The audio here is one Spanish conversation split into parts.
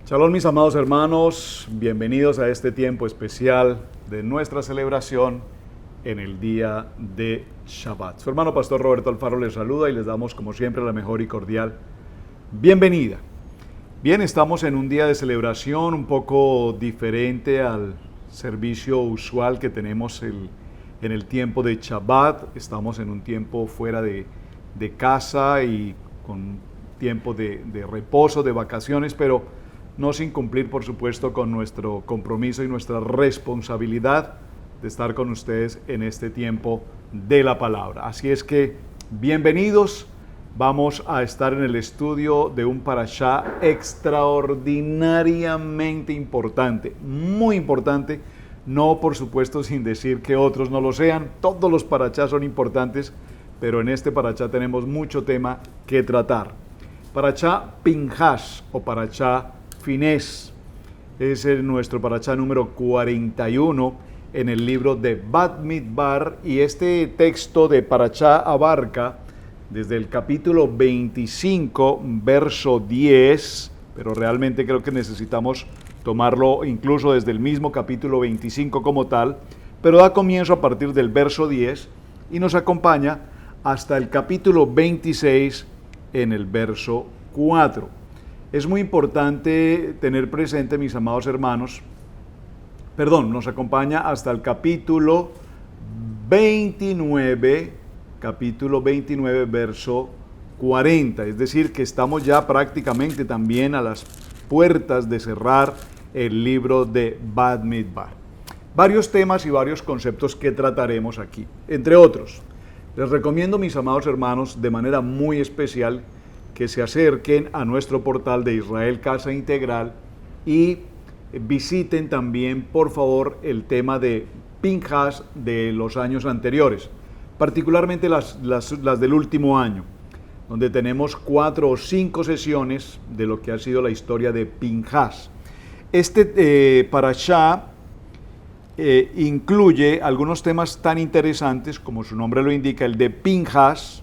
Shalom mis amados hermanos, bienvenidos a este tiempo especial de nuestra celebración en el día de Shabbat. Su hermano Pastor Roberto Alfaro les saluda y les damos como siempre la mejor y cordial bienvenida. Bien, estamos en un día de celebración un poco diferente al servicio usual que tenemos en el tiempo de Shabbat. Estamos en un tiempo fuera de casa y con tiempo de reposo, de vacaciones, pero no sin cumplir, por supuesto, con nuestro compromiso y nuestra responsabilidad de estar con ustedes en este tiempo de la palabra. Así es que, bienvenidos. Vamos a estar en el estudio de un parashá extraordinariamente importante, muy importante. No, por supuesto, sin decir que otros no lo sean. Todos los parashás son importantes, pero en este parashá tenemos mucho tema que tratar. Parashá Pinhas o parashá Finés es nuestro parashá número 41 en el libro de Bamidbar, y este texto de parashá abarca desde el capítulo 25, verso 10, pero realmente creo que necesitamos tomarlo incluso desde el mismo capítulo 25 como tal, pero da comienzo a partir del verso 10 y nos acompaña hasta el capítulo 26 en el verso 4. Es muy importante tener presente, mis amados hermanos, nos acompaña hasta el capítulo 29, verso 40. Es decir, que estamos ya prácticamente también a las puertas de cerrar el libro de Bamidbar. Varios temas y varios conceptos que trataremos aquí. Entre otros, les recomiendo, mis amados hermanos, de manera muy especial, que se acerquen a nuestro portal de Israel Casa Integral y visiten también, por favor, el tema de Pinhas de los años anteriores, particularmente las del último año, donde tenemos 4 o 5 sesiones de lo que ha sido la historia de Pinhas. Este parashá incluye algunos temas tan interesantes como su nombre lo indica, el de Pinhas,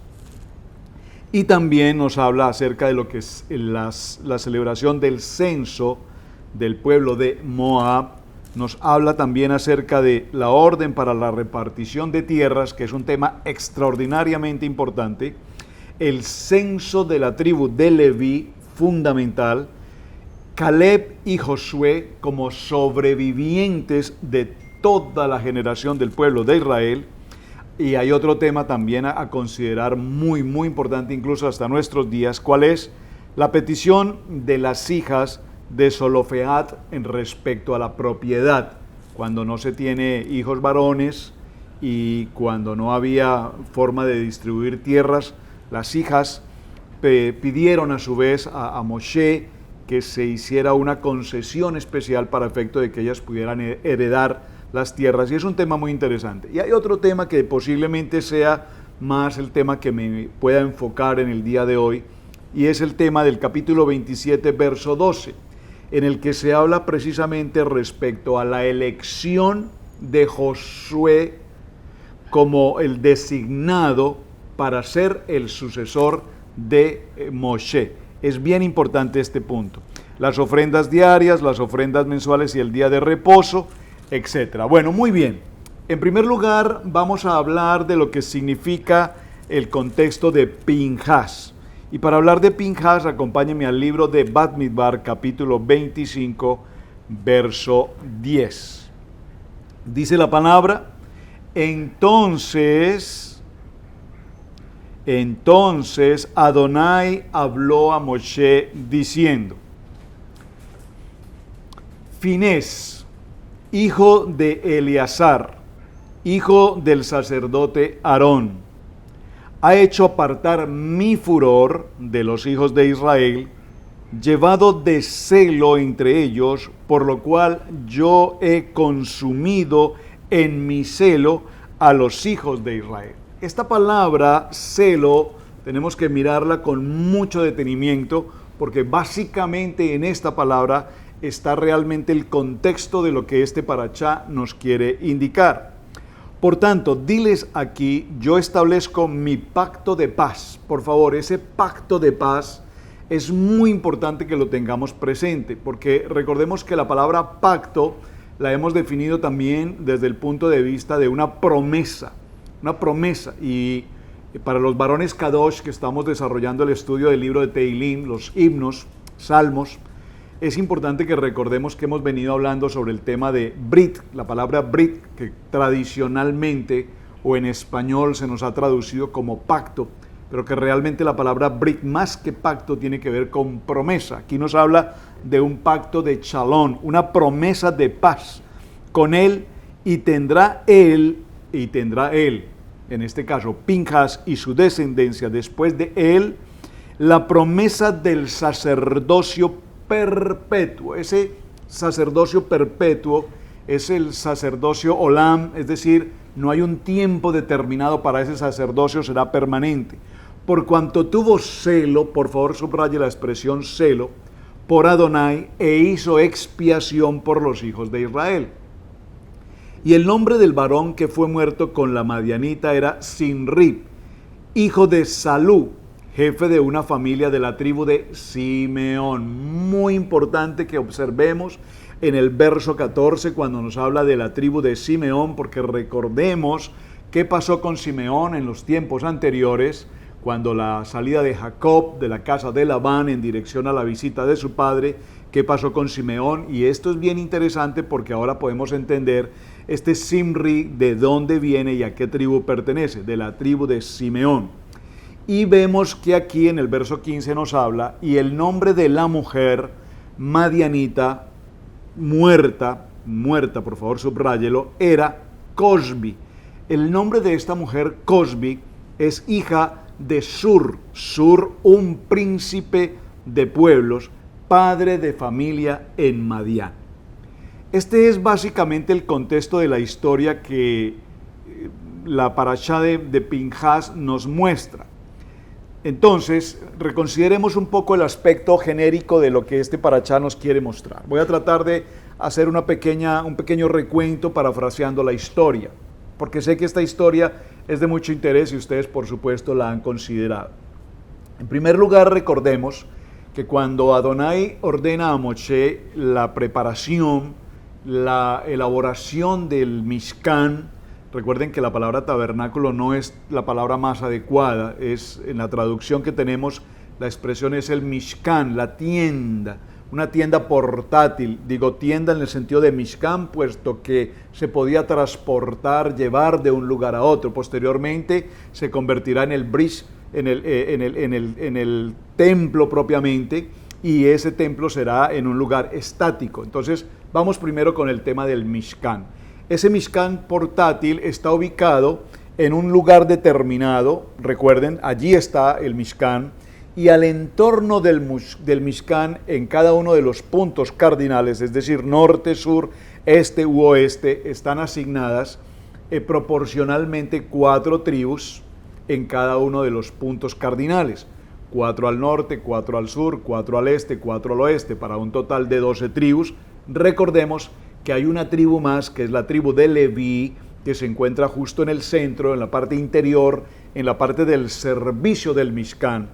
y también nos habla acerca de lo que es la celebración del censo del pueblo de Moab. Nos habla también acerca de la orden para la repartición de tierras, que es un tema extraordinariamente importante. El censo de la tribu de Leví, fundamental. Caleb y Josué como sobrevivientes de toda la generación del pueblo de Israel. Y hay otro tema también a considerar muy, muy importante, incluso hasta nuestros días, ¿cuál es? La petición de las hijas de Zelofehad en respecto a la propiedad, cuando no se tiene hijos varones y cuando no había forma de distribuir tierras, las hijas pidieron a su vez a Moshe que se hiciera una concesión especial para efecto de que ellas pudieran heredar las tierras, y es un tema muy interesante. Y hay otro tema que posiblemente sea más el tema que me pueda enfocar en el día de hoy, y es el tema del capítulo 27, verso 12, en el que se habla precisamente respecto a la elección de Josué como el designado para ser el sucesor de Moshe. Es bien importante este punto. Las ofrendas diarias, las ofrendas mensuales y el día de reposo, etcétera. Bueno, muy bien. En primer lugar, vamos a hablar de lo que significa el contexto de Pinhas. Y para hablar de Pinhas, acompáñenme al libro de Bamidbar, capítulo 25, verso 10. Dice la palabra: Entonces Adonai habló a Moshe diciendo: Finés, hijo de Eleazar, hijo del sacerdote Aarón, ha hecho apartar mi furor de los hijos de Israel, llevado de celo entre ellos, por lo cual yo he consumido en mi celo a los hijos de Israel. Esta palabra celo tenemos que mirarla con mucho detenimiento, porque básicamente en esta palabra está realmente el contexto de lo que este parashá nos quiere indicar. Por tanto, diles aquí, yo establezco mi pacto de paz. Por favor, ese pacto de paz Es muy importante que lo tengamos presente, porque recordemos que la palabra pacto la hemos definido también desde el punto de vista de una promesa, y para los varones Kadosh que estamos desarrollando el estudio del libro de Tehilim, los himnos, salmos, es importante que recordemos que hemos venido hablando sobre el tema de Brit, la palabra Brit, que tradicionalmente o en español se nos ha traducido como pacto, pero que realmente la palabra Brit, más que pacto, tiene que ver con promesa. Aquí nos habla de un pacto de Shalom, una promesa de paz con él, y tendrá él, en este caso Pinhas y su descendencia después de él, la promesa del sacerdocio perpetuo. Ese sacerdocio perpetuo es el sacerdocio Olam, es decir, no hay un tiempo determinado para ese sacerdocio, será permanente. Por cuanto tuvo celo, por favor subraye la expresión celo, por Adonai, e hizo expiación por los hijos de Israel. Y el nombre del varón que fue muerto con la madianita era Sinri, hijo de Salú, jefe de una familia de la tribu de Simeón. Muy importante que observemos en el verso 14 cuando nos habla de la tribu de Simeón, porque recordemos qué pasó con Simeón en los tiempos anteriores, cuando la salida de Jacob de la casa de Labán en dirección a la visita de su padre, qué pasó con Simeón. Y esto es bien interesante porque ahora podemos entender este Simri, de dónde viene y a qué tribu pertenece, de la tribu de Simeón. Y vemos que aquí en el verso 15 nos habla, y el nombre de la mujer madianita muerta, por favor subráyelo, era Cosbi. El nombre de esta mujer, Cosbi, es hija de Sur, un príncipe de pueblos, padre de familia en Madián. Este es básicamente el contexto de la historia que la parashá de Pinhas nos muestra. Entonces, reconsideremos un poco el aspecto genérico de lo que este parashá nos quiere mostrar. Voy a tratar de hacer un pequeño recuento parafraseando la historia, porque sé que esta historia es de mucho interés y ustedes, por supuesto, la han considerado. En primer lugar, recordemos que cuando Adonai ordena a Moshe la preparación, la elaboración del Mishkan, recuerden que la palabra tabernáculo no es la palabra más adecuada, es en la traducción que tenemos, la expresión es el Mishkan, la tienda, una tienda portátil. Digo tienda en el sentido de Mishkan, puesto que se podía transportar, llevar de un lugar a otro. Posteriormente se convertirá en el bris, en el templo propiamente, y ese templo será en un lugar estático. Entonces vamos primero con el tema del Mishkan. Ese Mishkan portátil está ubicado en un lugar determinado, recuerden, allí está el Mishkan, y al entorno del Mishkan, en cada uno de los puntos cardinales, es decir, norte, sur, este u oeste, están asignadas proporcionalmente 4 tribus en cada uno de los puntos cardinales. 4 al norte, 4 al sur, 4 al este, 4 al oeste, para un total de 12 tribus. Recordemos que hay una tribu más, que es la tribu de Leví, que se encuentra justo en el centro, en la parte interior, en la parte del servicio del Mishkan.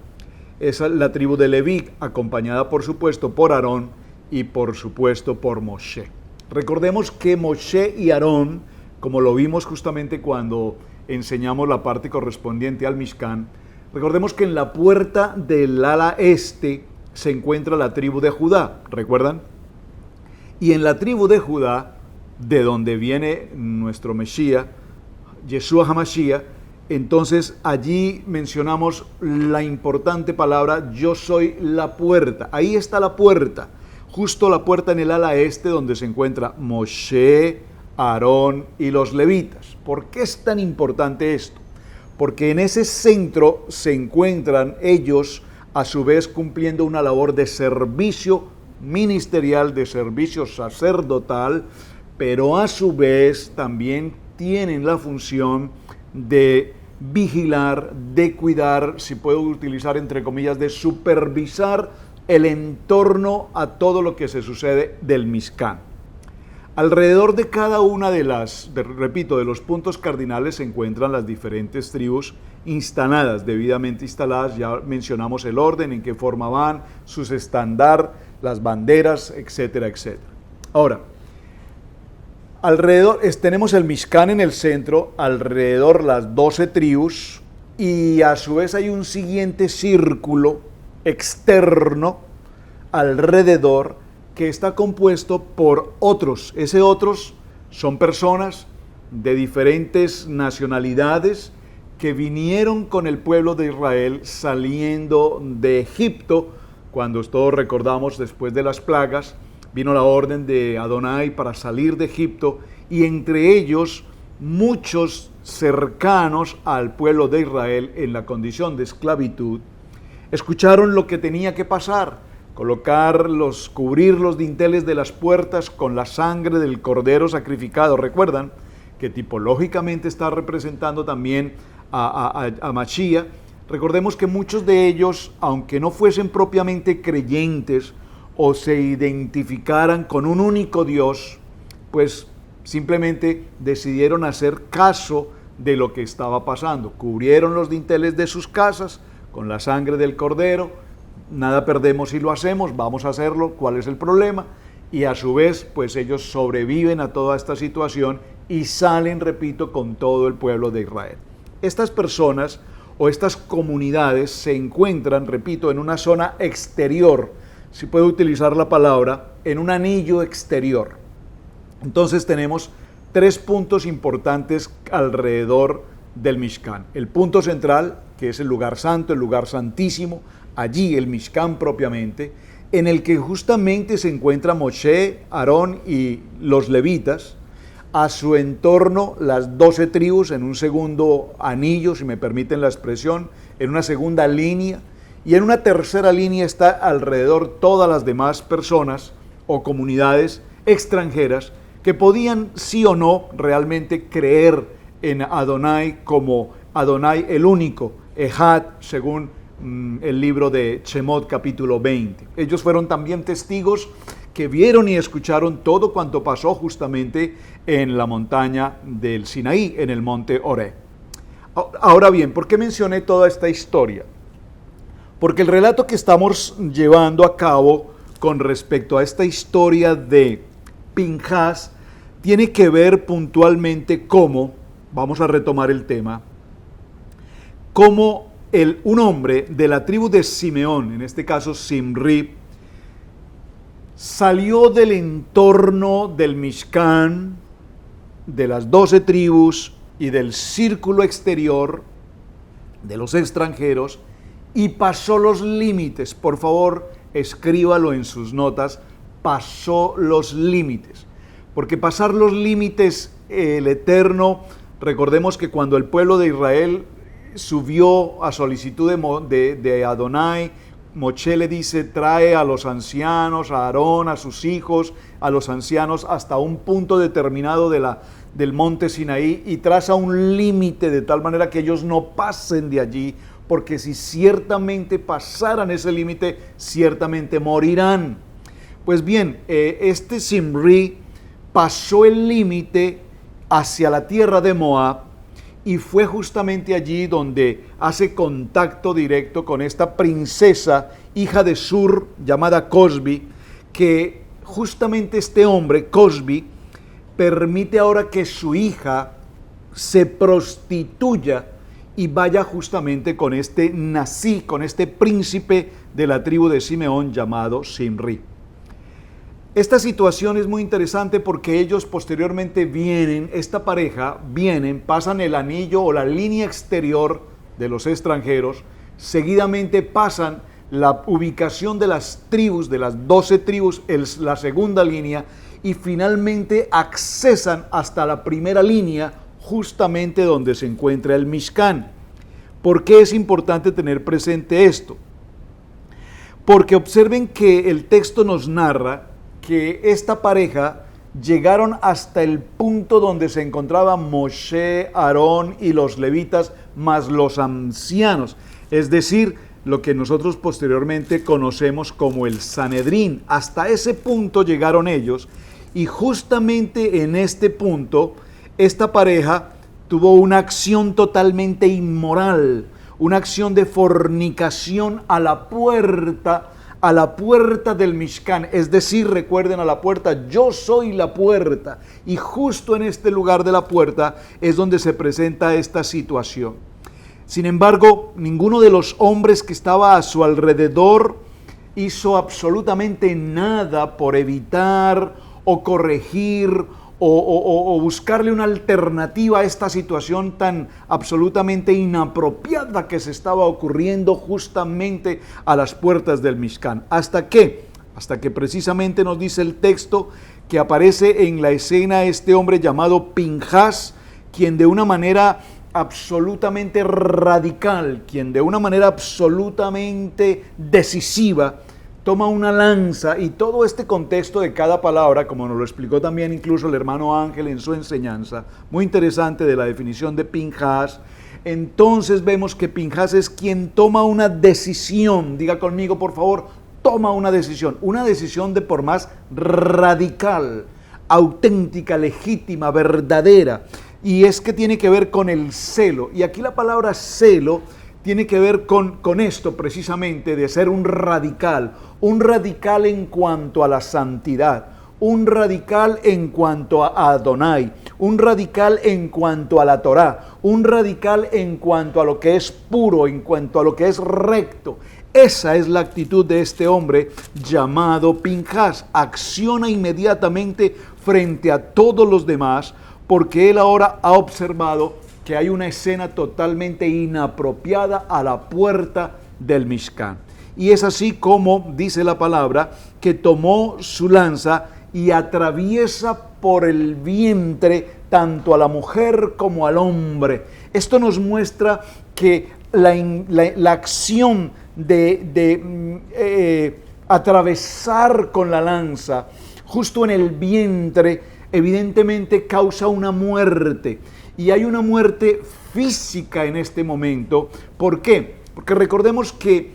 Es la tribu de Leví, acompañada por supuesto por Aarón y por supuesto por Moshe. Recordemos que Moshe y Aarón, como lo vimos justamente cuando enseñamos la parte correspondiente al Mishkan, recordemos que en la puerta del ala este se encuentra la tribu de Judá, ¿recuerdan? Y en la tribu de Judá, de donde viene nuestro Mesías, Yeshua HaMashiach, entonces allí mencionamos la importante palabra, yo soy la puerta. Ahí está la puerta, justo la puerta en el ala este donde se encuentra Moshe, Aarón y los levitas. ¿Por qué es tan importante esto? Porque en ese centro se encuentran ellos, a su vez cumpliendo una labor de servicio ministerial, de servicio sacerdotal, pero a su vez también tienen la función de vigilar, de cuidar, si puedo utilizar entre comillas, de supervisar el entorno a todo lo que se sucede del Mishkan. Alrededor de cada una de los puntos cardinales se encuentran las diferentes tribus instaladas, debidamente instaladas. Ya mencionamos el orden, en qué forma van, sus estandar, las banderas, etcétera, etcétera. Ahora, alrededor tenemos el Mishkan en el centro, alrededor las 12 tribus, y a su vez hay un siguiente círculo externo alrededor que está compuesto por otros. Ese otros son personas de diferentes nacionalidades que vinieron con el pueblo de Israel saliendo de Egipto, cuando todos recordamos después de las plagas, vino la orden de Adonai para salir de Egipto, y entre ellos muchos cercanos al pueblo de Israel en la condición de esclavitud, escucharon lo que tenía que pasar: cubrir los dinteles de las puertas con la sangre del cordero sacrificado. Recuerdan que tipológicamente está representando también a Mashiach. Recordemos que muchos de ellos, aunque no fuesen propiamente creyentes o se identificaran con un único Dios, pues simplemente decidieron hacer caso de lo que estaba pasando. Cubrieron los dinteles de sus casas con la sangre del cordero. Nada perdemos si lo hacemos, vamos a hacerlo, ¿cuál es el problema? Y a su vez, pues ellos sobreviven a toda esta situación y salen, repito, con todo el pueblo de Israel. Estas personas o estas comunidades se encuentran, repito, en una zona exterior, si puedo utilizar la palabra, en un anillo exterior. Entonces tenemos 3 puntos importantes alrededor del Mishkan. El punto central, que es el lugar santo, el lugar santísimo, allí el Mishkan propiamente, en el que justamente se encuentra Moshe, Aarón y los levitas. A su entorno las 12 tribus en un segundo anillo, si me permiten la expresión, en una segunda línea, y en una tercera línea está alrededor todas las demás personas o comunidades extranjeras que podían sí o no realmente creer en Adonai como Adonai el único, Ejad, según el libro de Shemot capítulo 20. Ellos fueron también testigos que vieron y escucharon todo cuanto pasó justamente en la montaña del Sinaí, en el monte Oreb. Ahora bien, ¿por qué mencioné toda esta historia? Porque el relato que estamos llevando a cabo con respecto a esta historia de Pinhas tiene que ver puntualmente cómo, vamos a retomar el tema, cómo un hombre de la tribu de Simeón, en este caso Simri, salió del entorno del Mishkan, de las 12 tribus y del círculo exterior de los extranjeros, y pasó los límites. Por favor, escríbalo en sus notas: pasó los límites. Porque pasar los límites, el Eterno, recordemos que cuando el pueblo de Israel subió a solicitud de Adonai, Moshe le dice: trae a los ancianos, a Aarón, a sus hijos, a los ancianos hasta un punto determinado del monte Sinaí, y traza un límite de tal manera que ellos no pasen de allí, porque si ciertamente pasaran ese límite, ciertamente morirán. Pues bien, este Simri pasó el límite hacia la tierra de Moab, y fue justamente allí donde hace contacto directo con esta princesa, hija de Sur, llamada Cosbi, que justamente este hombre, Cosbi, permite ahora que su hija se prostituya y vaya justamente con este Nasí, con este príncipe de la tribu de Simeón llamado Simri. Esta situación es muy interesante porque ellos posteriormente esta pareja pasan el anillo o la línea exterior de los extranjeros, seguidamente pasan la ubicación de las tribus, de las 12 tribus, la segunda línea, y finalmente accesan hasta la primera línea, justamente donde se encuentra el Mishkan. ¿Por qué es importante tener presente esto? Porque observen que el texto nos narra que esta pareja llegaron hasta el punto donde se encontraban Moshe, Aarón y los levitas, más los ancianos, es decir, lo que nosotros posteriormente conocemos como el Sanedrín. Hasta ese punto llegaron ellos, y justamente en este punto esta pareja tuvo una acción totalmente inmoral, una acción de fornicación a la puerta del Mishkan, es decir, recuerden, a la puerta, yo soy la puerta, y justo en este lugar de la puerta es donde se presenta esta situación. Sin embargo, ninguno de los hombres que estaba a su alrededor hizo absolutamente nada por evitar o corregir o buscarle una alternativa a esta situación tan absolutamente inapropiada que se estaba ocurriendo justamente a las puertas del Mishkan. ¿Hasta qué? Hasta que precisamente nos dice el texto que aparece en la escena este hombre llamado Pinhas, quien de una manera absolutamente radical, quien de una manera absolutamente decisiva toma una lanza, y todo este contexto de cada palabra, como nos lo explicó también incluso el hermano Ángel en su enseñanza, muy interesante de la definición de Pinhas. Entonces vemos que Pinhas es quien toma una decisión, diga conmigo por favor, toma una decisión de por más radical, auténtica, legítima, verdadera, y es que tiene que ver con el celo, y aquí la palabra celo tiene que ver con esto precisamente, de ser un radical en cuanto a la santidad, un radical en cuanto a Adonai, un radical en cuanto a la Torá, un radical en cuanto a lo que es puro, en cuanto a lo que es recto. Esa es la actitud de este hombre llamado Pinhas. Acciona inmediatamente frente a todos los demás, porque él ahora ha observado que hay una escena totalmente inapropiada a la puerta del Mishkan. Y es así como dice la palabra, que tomó su lanza y atraviesa por el vientre tanto a la mujer como al hombre. Esto nos muestra que la acción de atravesar con la lanza justo en el vientre evidentemente causa una muerte. Y hay una muerte física en este momento. ¿Por qué? Porque recordemos que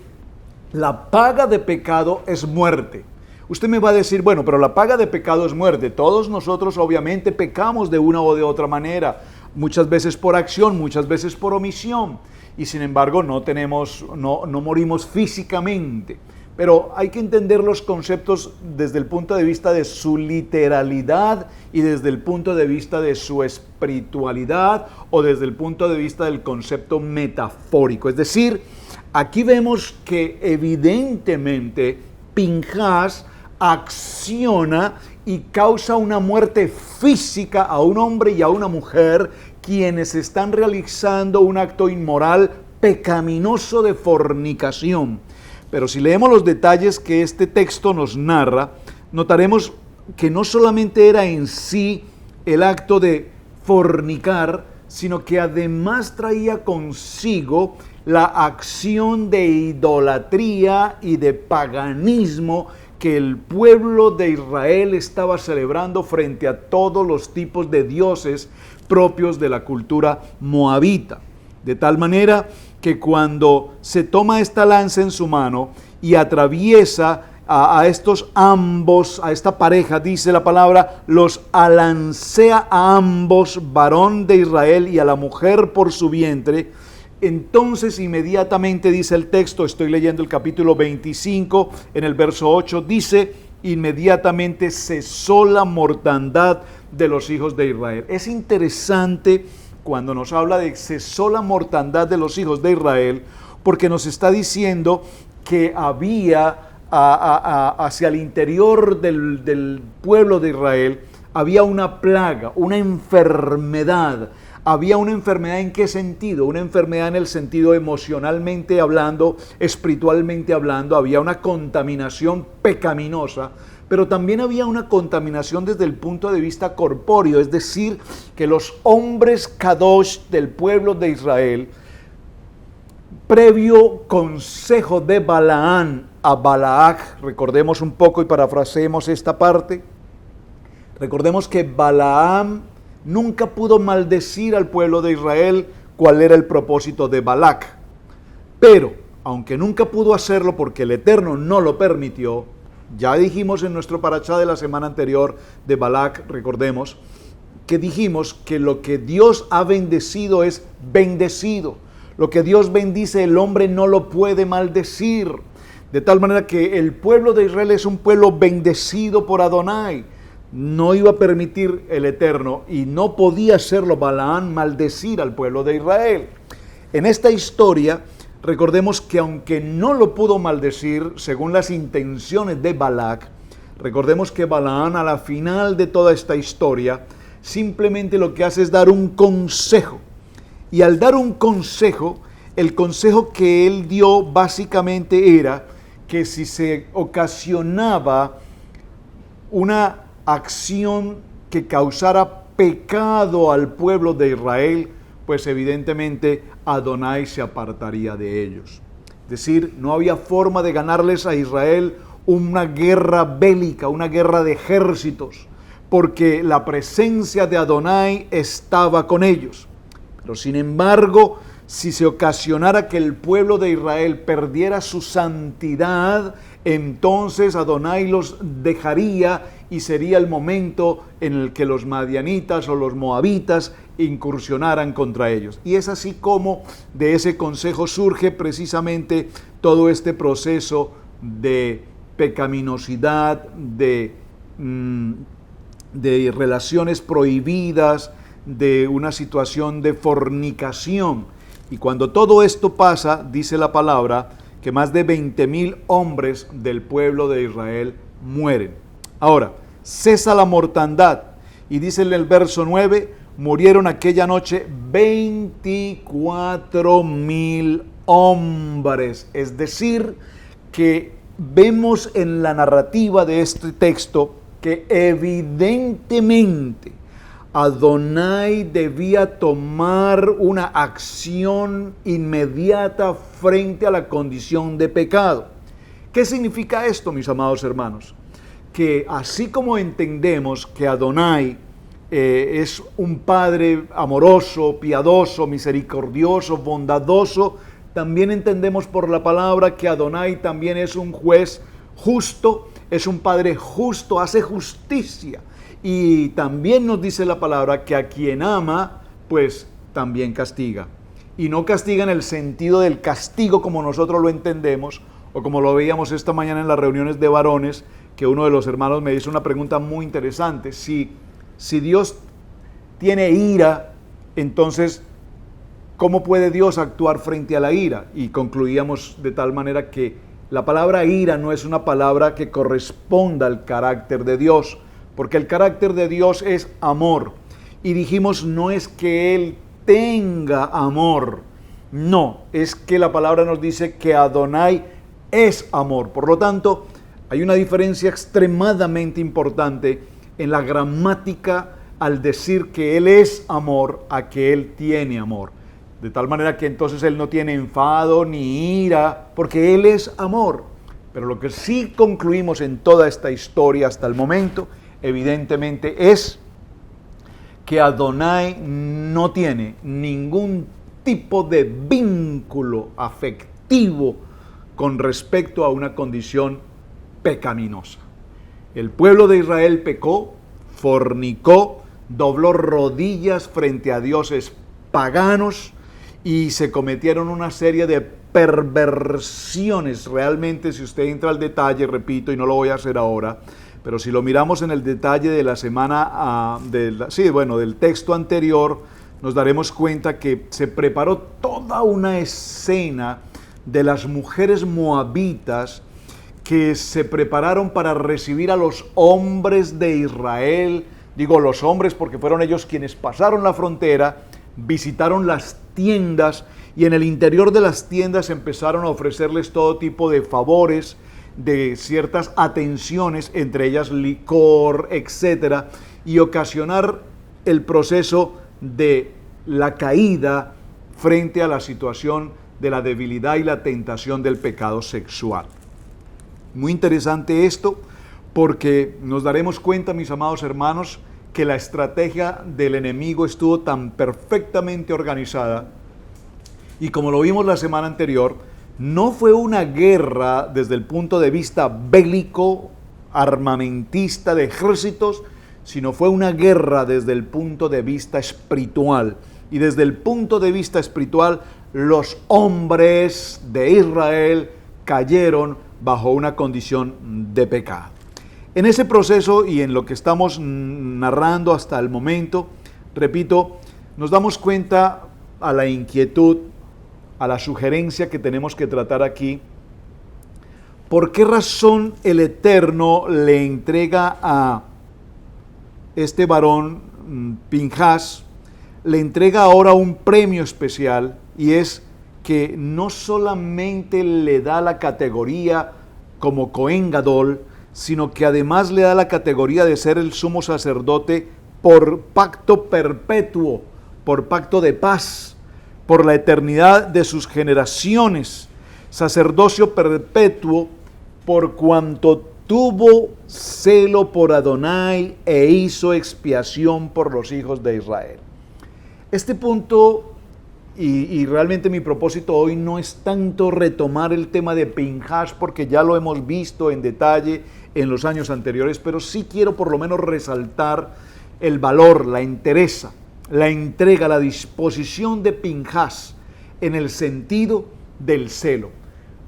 la paga de pecado es muerte. Usted me va a decir, bueno, pero la paga de pecado es muerte. Todos nosotros obviamente pecamos de una o de otra manera. Muchas veces por acción, muchas veces por omisión. Y sin embargo no morimos físicamente. Pero hay que entender los conceptos desde el punto de vista de su literalidad y desde el punto de vista de su espiritualidad o desde el punto de vista del concepto metafórico. Es decir, aquí vemos que evidentemente Pinhas acciona y causa una muerte física a un hombre y a una mujer quienes están realizando un acto inmoral pecaminoso de fornicación. Pero si leemos los detalles que este texto nos narra, notaremos que no solamente era en sí el acto de fornicar, sino que además traía consigo la acción de idolatría y de paganismo que el pueblo de Israel estaba celebrando frente a todos los tipos de dioses propios de la cultura moabita. De tal manera que cuando se toma esta lanza en su mano y atraviesa a estos ambos, a esta pareja, dice la palabra, los alancea a ambos, varón de Israel y a la mujer por su vientre. Entonces inmediatamente dice el texto, estoy leyendo el capítulo 25, en el verso 8, dice, inmediatamente cesó la mortandad de los hijos de Israel. Es interesante cuando nos habla de cesó la mortandad de los hijos de Israel, porque nos está diciendo que había hacia el interior del pueblo de Israel, había una plaga, una enfermedad. Había una enfermedad, ¿en qué sentido? Una enfermedad en el sentido emocionalmente hablando, espiritualmente hablando, había una contaminación pecaminosa, pero también había una contaminación desde el punto de vista corpóreo, es decir, que los hombres kadosh del pueblo de Israel, previo consejo de Balaán a Balac, recordemos un poco y parafraseemos esta parte, recordemos que Balaam nunca pudo maldecir al pueblo de Israel cuál era el propósito de Balac, pero aunque nunca pudo hacerlo porque el Eterno no lo permitió, ya dijimos en nuestro parashá de la semana anterior de Balac, recordemos, que dijimos que lo que Dios ha bendecido es bendecido. Lo que Dios bendice, el hombre no lo puede maldecir. De tal manera que el pueblo de Israel es un pueblo bendecido por Adonai. No iba a permitir el Eterno, y no podía hacerlo Balaam, maldecir al pueblo de Israel. En esta historia, recordemos que aunque no lo pudo maldecir según las intenciones de Balac, recordemos que Balaam a la final de toda esta historia simplemente lo que hace es dar un consejo. Y al dar un consejo, el consejo que él dio básicamente era que si se ocasionaba una acción que causara pecado al pueblo de Israel, pues evidentemente Adonai se apartaría de ellos. Es decir, no había forma de ganarles a Israel una guerra bélica, una guerra de ejércitos, porque la presencia de Adonai estaba con ellos. Pero sin embargo, si se ocasionara que el pueblo de Israel perdiera su santidad, entonces Adonai los dejaría y sería el momento en el que los madianitas o los moabitas incursionaran contra ellos. Y es así como de ese consejo surge precisamente todo este proceso de pecaminosidad, de relaciones prohibidas, de una situación de fornicación. Y cuando todo esto pasa, dice la palabra, que más de 20,000 hombres del pueblo de Israel mueren. Ahora, cesa la mortandad, y dice en el verso 9, murieron aquella noche 24,000 hombres. Es decir, que vemos en la narrativa de este texto que evidentemente Adonai debía tomar una acción inmediata frente a la condición de pecado. ¿Qué significa esto, mis amados hermanos? Que así como entendemos que Adonai es un Padre amoroso, piadoso, misericordioso, bondadoso, también entendemos por la palabra que Adonai también es un juez justo, es un Padre justo, hace justicia. Y también nos dice la palabra que a quien ama, pues también castiga. Y no castiga en el sentido del castigo como nosotros lo entendemos, o como lo veíamos esta mañana en las reuniones de varones, que uno de los hermanos me hizo una pregunta muy interesante. Si Dios tiene ira, entonces, ¿cómo puede Dios actuar frente a la ira? Y concluíamos de tal manera que la palabra ira no es una palabra que corresponda al carácter de Dios, porque el carácter de Dios es amor. Y dijimos, no es que Él tenga amor, no, es que la palabra nos dice que Adonai es amor. Por lo tanto, hay una diferencia extremadamente importante en la gramática al decir que Él es amor a que Él tiene amor. De tal manera que entonces Él no tiene enfado ni ira, porque Él es amor. Pero lo que sí concluimos en toda esta historia hasta el momento, evidentemente, es que Adonai no tiene ningún tipo de vínculo afectivo con respecto a una condición pecaminosa. El pueblo de Israel pecó, fornicó, dobló rodillas frente a dioses paganos y se cometieron una serie de perversiones. Realmente, si usted entra al detalle, repito, y no lo voy a hacer ahora, pero si lo miramos en el detalle de la semana, del texto anterior, nos daremos cuenta que se preparó toda una escena de las mujeres moabitas que se prepararon para recibir a los hombres de Israel. Digo los hombres porque fueron ellos quienes pasaron la frontera, visitaron las tiendas y en el interior de las tiendas empezaron a ofrecerles todo tipo de favores, de ciertas atenciones, entre ellas licor, etcétera, y ocasionar el proceso de la caída frente a la situación de la debilidad y la tentación del pecado sexual. Muy interesante esto, porque nos daremos cuenta, mis amados hermanos, que la estrategia del enemigo estuvo tan perfectamente organizada, y como lo vimos la semana anterior, no fue una guerra desde el punto de vista bélico, armamentista, de ejércitos, sino fue una guerra desde el punto de vista espiritual. Y desde el punto de vista espiritual, los hombres de Israel cayeron bajo una condición de pecado. En ese proceso y en lo que estamos narrando hasta el momento, repito, nos damos cuenta a la inquietud, a la sugerencia que tenemos que tratar aquí. ¿Por qué razón el Eterno le entrega a este varón, Pinhas, le entrega ahora un premio especial? Y es que no solamente le da la categoría como Cohen Gadol, sino que además le da la categoría de ser el sumo sacerdote por pacto perpetuo, por pacto de paz, por la eternidad de sus generaciones, sacerdocio perpetuo, por cuanto tuvo celo por Adonai e hizo expiación por los hijos de Israel. Este punto, y realmente mi propósito hoy no es tanto retomar el tema de Pinhas, porque ya lo hemos visto en detalle en los años anteriores, pero sí quiero por lo menos resaltar el valor, la entereza, la entrega, la disposición de Pinhas en el sentido del celo.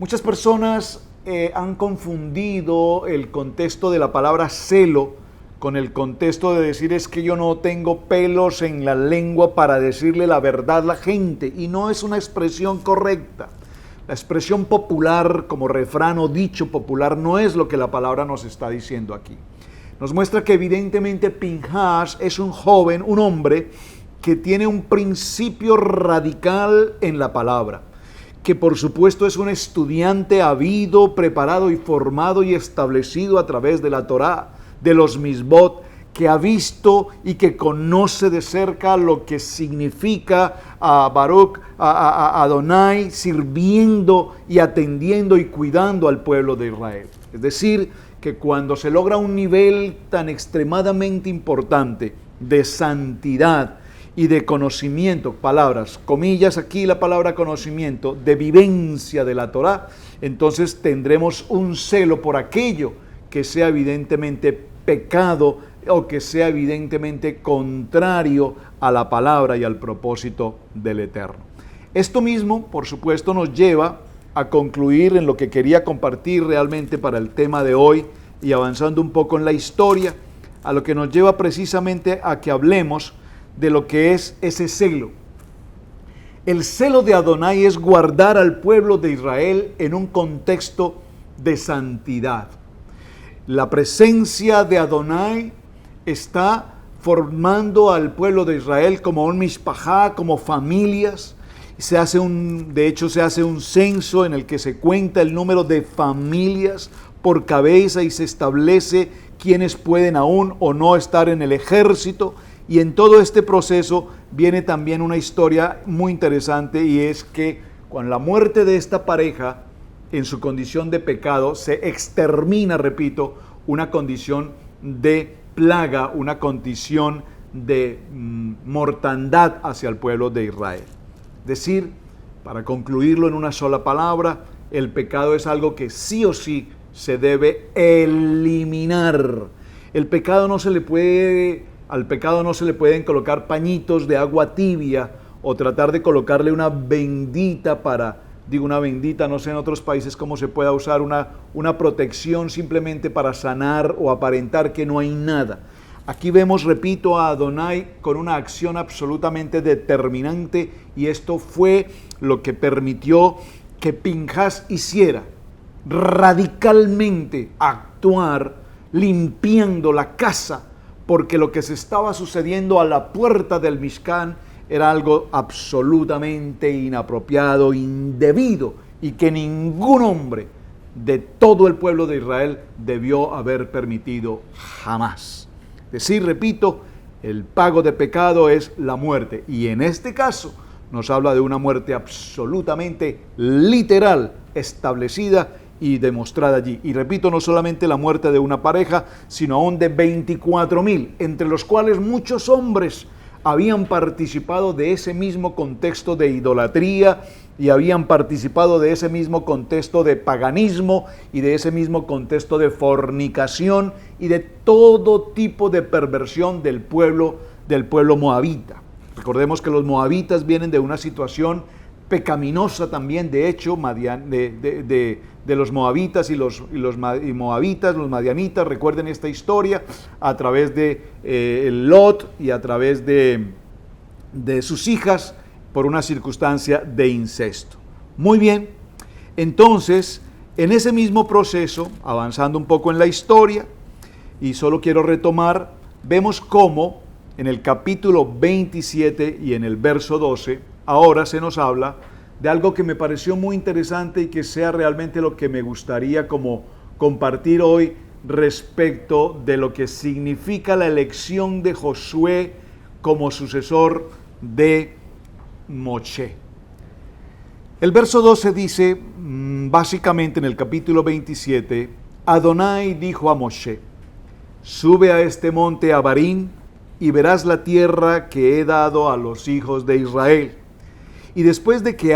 Muchas personas han confundido el contexto de la palabra celo con el contexto de decir es que yo no tengo pelos en la lengua para decirle la verdad a la gente, y no es una expresión correcta. La expresión popular como refrán o dicho popular no es lo que la palabra nos está diciendo aquí. Nos muestra que evidentemente Pinhas es un joven, un hombre que tiene un principio radical en la palabra, que por supuesto es un estudiante habido, preparado y formado y establecido a través de la Torá, de los Misbot, que ha visto y que conoce de cerca lo que significa a Baruch, a Adonai, sirviendo y atendiendo y cuidando al pueblo de Israel. Es decir, que cuando se logra un nivel tan extremadamente importante de santidad y de conocimiento, palabras, comillas aquí la palabra conocimiento, de vivencia de la Torá, entonces tendremos un celo por aquello que sea evidentemente pecado o que sea evidentemente contrario a la palabra y al propósito del Eterno. Esto mismo, por supuesto, nos lleva a concluir en lo que quería compartir realmente para el tema de hoy, y avanzando un poco en la historia, a lo que nos lleva precisamente a que hablemos de lo que es ese celo. El celo de Adonai es guardar al pueblo de Israel en un contexto de santidad. La presencia de Adonai está formando al pueblo de Israel como un mishpajá, como familias. De hecho se hace un censo en el que se cuenta el número de familias por cabeza y se establece quiénes pueden aún o no estar en el ejército. Y en todo este proceso viene también una historia muy interesante, y es que con la muerte de esta pareja, en su condición de pecado, se extermina, repito, una condición de plaga, una condición de mortandad hacia el pueblo de Israel. Es decir, para concluirlo en una sola palabra, el pecado es algo que sí o sí se debe eliminar. Al pecado no se le pueden colocar pañitos de agua tibia o tratar de colocarle una bendita no sé en otros países cómo se pueda usar una protección simplemente para sanar o aparentar que no hay nada. Aquí vemos, repito, a Adonai con una acción absolutamente determinante, y esto fue lo que permitió que Pinhas hiciera radicalmente actuar limpiando la casa, porque lo que se estaba sucediendo a la puerta del Mishkan era algo absolutamente inapropiado, indebido, y que ningún hombre de todo el pueblo de Israel debió haber permitido jamás. Es decir, repito, el pago de pecado es la muerte, y en este caso nos habla de una muerte absolutamente literal, establecida y demostrada allí. Y repito, no solamente la muerte de una pareja, sino aún de 24,000, entre los cuales muchos hombres habían participado de ese mismo contexto de idolatría y habían participado de ese mismo contexto de paganismo y de ese mismo contexto de fornicación y de todo tipo de perversión del pueblo moabita. Recordemos que los moabitas vienen de una situación pecaminosa también, de hecho, de los moabitas y moabitas, los madianitas. Recuerden esta historia a través de Lot y a través de sus hijas por una circunstancia de incesto. Muy bien, entonces, en ese mismo proceso, avanzando un poco en la historia, y solo quiero retomar, vemos cómo en el capítulo 27 y en el verso 12, ahora se nos habla de algo que me pareció muy interesante y que sea realmente lo que me gustaría como compartir hoy respecto de lo que significa la elección de Josué como sucesor de Moshe. El verso 12 dice, básicamente en el capítulo 27, Adonai dijo a Moshe, sube a este monte Abarim y verás la tierra que he dado a los hijos de Israel. Y después de que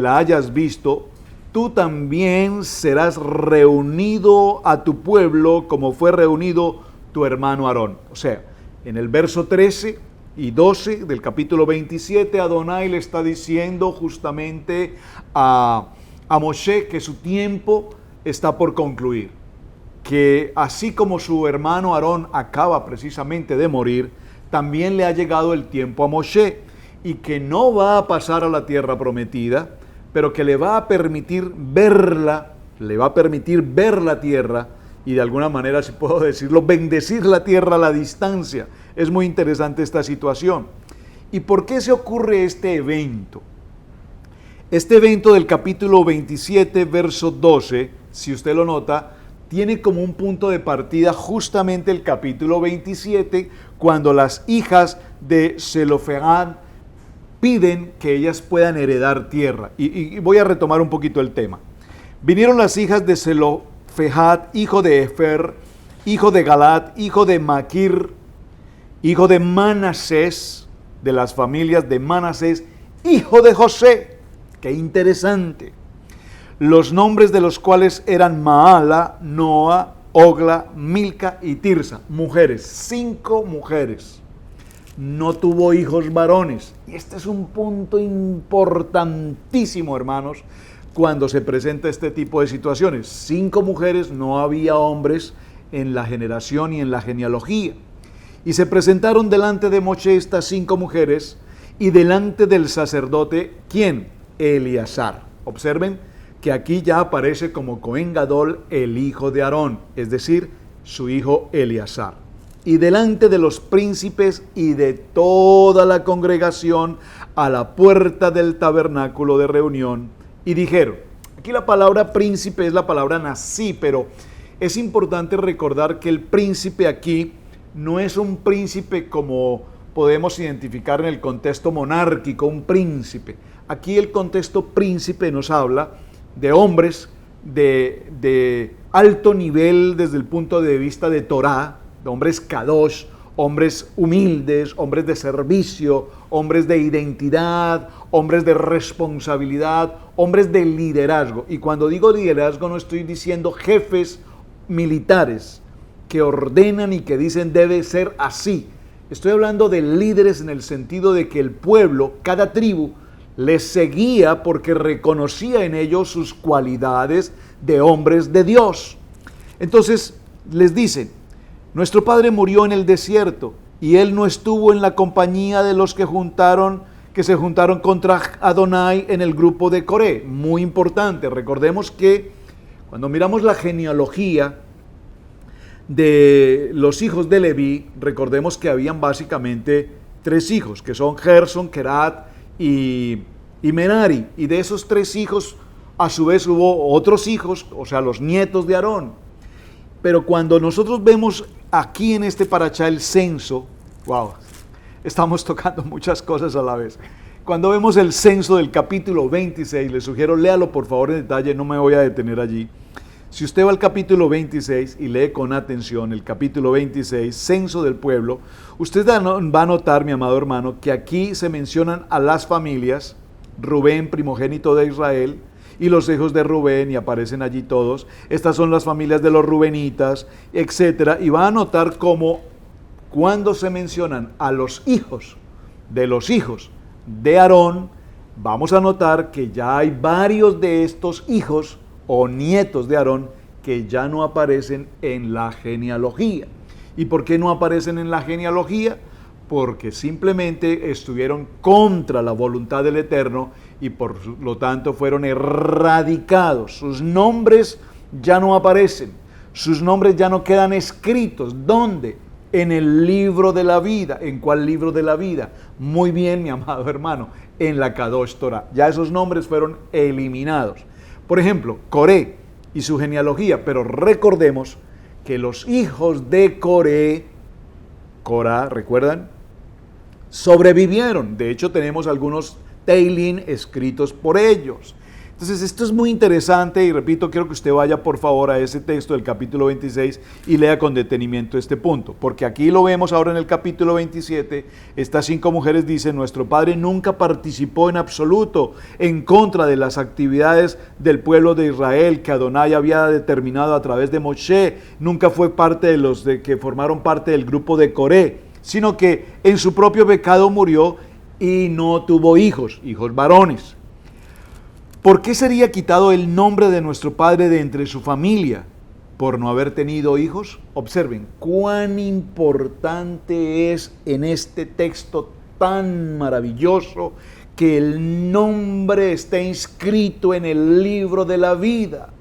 la hayas visto, tú también serás reunido a tu pueblo como fue reunido tu hermano Aarón. O sea, en el verso 13 y 12 del capítulo 27, Adonai le está diciendo justamente a Moshe que su tiempo está por concluir, que así como su hermano Aarón acaba precisamente de morir, también le ha llegado el tiempo a Moshe, y que no va a pasar a la tierra prometida, pero que le va a permitir verla, ver la tierra, y de alguna manera, si puedo decirlo, bendecir la tierra a la distancia. Es muy interesante esta situación. ¿Y por qué se ocurre este evento? Este evento del capítulo 27, verso 12, si usted lo nota, tiene como un punto de partida justamente el capítulo 27, cuando las hijas de Zelofehad piden que ellas puedan heredar tierra. Y voy a retomar un poquito el tema. Vinieron las hijas de Zelofehad, hijo de Efer, hijo de Galat, hijo de Maquir, hijo de Manasés, de las familias de Manasés, hijo de José. ¡Qué interesante! Los nombres de los cuales eran Maala, Noa, Ogla, Milca y Tirsa. Mujeres, 5 mujeres. No tuvo hijos varones. Y este es un punto importantísimo, hermanos, cuando se presenta este tipo de situaciones. 5 mujeres, no había hombres en la generación y en la genealogía. Y se presentaron delante de Moshe estas 5 mujeres y delante del sacerdote, ¿quién? Eleazar. Observen que aquí ya aparece como Cohen Gadol el hijo de Aarón, es decir, su hijo Eleazar. Y delante de los príncipes y de toda la congregación a la puerta del tabernáculo de reunión, y dijeron, aquí la palabra príncipe es la palabra nací, pero es importante recordar que el príncipe aquí no es un príncipe como podemos identificar en el contexto monárquico, un príncipe. Aquí el contexto príncipe nos habla de hombres de alto nivel desde el punto de vista de Torah, de hombres kadosh, hombres humildes, hombres de servicio, hombres de identidad, hombres de responsabilidad, hombres de liderazgo. Y cuando digo liderazgo no estoy diciendo jefes militares que ordenan y que dicen debe ser así. Estoy hablando de líderes en el sentido de que el pueblo, cada tribu, les seguía porque reconocía en ellos sus cualidades de hombres de Dios. Entonces les dicen, nuestro padre murió en el desierto y él no estuvo en la compañía de los que se juntaron contra Adonai en el grupo de Coré. Muy importante, recordemos que cuando miramos la genealogía de los hijos de Leví, recordemos que habían básicamente 3 hijos, que son Gerson, Kerat y Merari. Y de esos 3 hijos, a su vez hubo otros hijos, o sea, los nietos de Aarón. Pero cuando nosotros vemos aquí en este parachá el censo, wow, estamos tocando muchas cosas a la vez. Cuando vemos el censo del capítulo 26, les sugiero, léalo por favor en detalle, no me voy a detener allí. Si usted va al capítulo 26 y lee con atención el capítulo 26, censo del pueblo, usted va a notar, mi amado hermano, que aquí se mencionan a las familias, Rubén, primogénito de Israel, y los hijos de Rubén, y aparecen allí todos. Estas son las familias de los rubenitas, etc. Y va a notar cómo cuando se mencionan a los hijos de Aarón, vamos a notar que ya hay varios de estos hijos o nietos de Aarón que ya no aparecen en la genealogía. ¿Y por qué no aparecen en la genealogía? Porque simplemente estuvieron contra la voluntad del Eterno y por lo tanto fueron erradicados. Sus nombres ya no aparecen, sus nombres ya no quedan escritos. ¿Dónde? En el libro de la vida. ¿En cuál libro de la vida? Muy bien, mi amado hermano, en la Kadosh Torah. Ya esos nombres fueron eliminados. Por ejemplo, Coré y su genealogía, pero recordemos que los hijos de Coré, Corá, ¿recuerdan? Sobrevivieron. De hecho, tenemos algunos Teilín escritos por ellos. Entonces, esto es muy interesante y repito, quiero que usted vaya por favor a ese texto del capítulo 26 y lea con detenimiento este punto, porque aquí lo vemos ahora en el capítulo 27, estas 5 mujeres dicen, nuestro padre nunca participó en absoluto en contra de las actividades del pueblo de Israel que Adonai había determinado a través de Moshe, nunca fue parte de los que formaron parte del grupo de Coré, sino que en su propio pecado murió y no tuvo hijos varones. ¿Por qué sería quitado el nombre de nuestro padre de entre su familia? ¿Por no haber tenido hijos? Observen cuán importante es en este texto tan maravilloso que el nombre esté inscrito en el libro de la vida.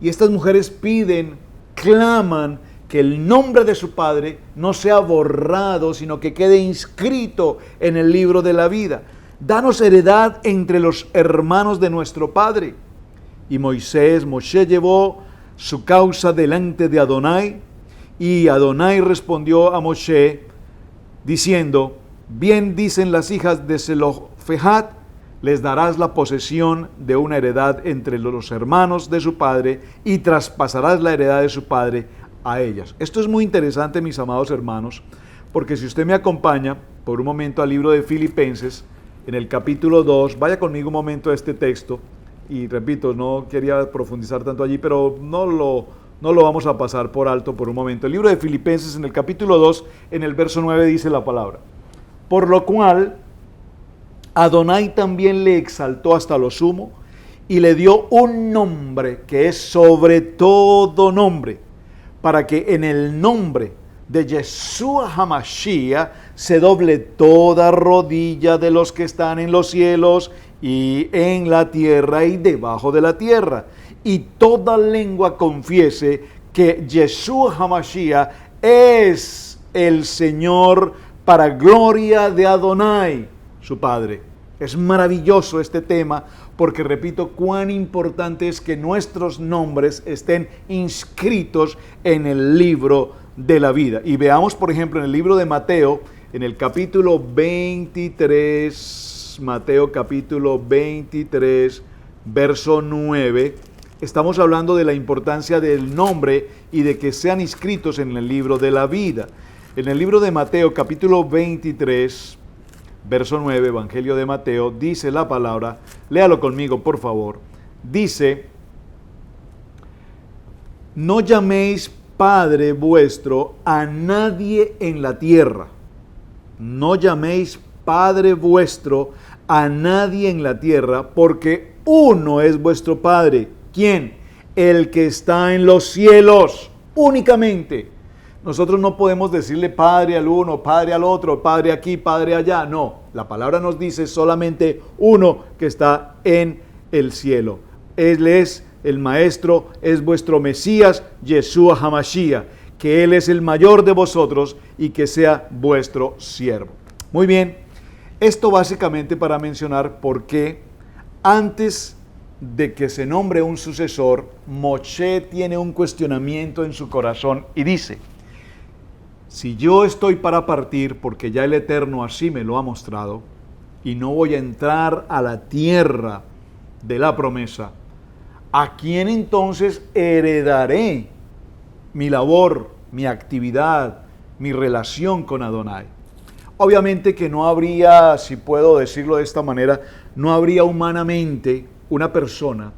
Y estas mujeres piden, claman que el nombre de su padre no sea borrado, sino que quede inscrito en el libro de la vida. Danos heredad entre los hermanos de nuestro padre. Y Moshe llevó su causa delante de Adonai, y Adonai respondió a Moshe diciendo, bien dicen las hijas de Zelofehad, les darás la posesión de una heredad entre los hermanos de su padre, y traspasarás la heredad de su padre a ellas. Esto es muy interesante, mis amados hermanos, porque si usted me acompaña por un momento al libro de Filipenses, en el capítulo 2, vaya conmigo un momento a este texto, y repito, no quería profundizar tanto allí, pero no lo vamos a pasar por alto por un momento. El libro de Filipenses, en el capítulo 2, en el verso 9, dice la palabra, por lo cual Adonai también le exaltó hasta lo sumo, y le dio un nombre que es sobre todo nombre, para que en el nombre de Yeshua HaMashiach se doble toda rodilla de los que están en los cielos y en la tierra y debajo de la tierra, y toda lengua confiese que Yeshua HaMashiach es el Señor, para gloria de Adonai, su Padre. Es maravilloso este tema porque repito cuán importante es que nuestros nombres estén inscritos en el libro de la vida. Y veamos, por ejemplo, en el libro de Mateo, en el capítulo 23, Mateo capítulo 23, verso 9, estamos hablando de la importancia del nombre y de que sean inscritos en el libro de la vida. En el libro de Mateo capítulo 23, verso 9, Evangelio de Mateo, dice la palabra, léalo conmigo por favor, dice, no llaméis Padre vuestro a nadie en la tierra, no llaméis Padre vuestro a nadie en la tierra, porque uno es vuestro Padre. ¿Quién? El que está en los cielos, únicamente. Nosotros no podemos decirle Padre al uno, Padre al otro, Padre aquí, Padre allá. No, la palabra nos dice solamente uno que está en el cielo. Él es el Maestro, es vuestro Mesías, Yeshua HaMashiach, que Él es el mayor de vosotros y que sea vuestro siervo. Muy bien, esto básicamente para mencionar por qué antes de que se nombre un sucesor, Moshe tiene un cuestionamiento en su corazón y dice, si yo estoy para partir, porque ya el Eterno así me lo ha mostrado, y no voy a entrar a la tierra de la promesa, ¿a quién entonces heredaré mi labor, mi actividad, mi relación con Adonai? Obviamente que no habría, si puedo decirlo de esta manera, no habría humanamente una persona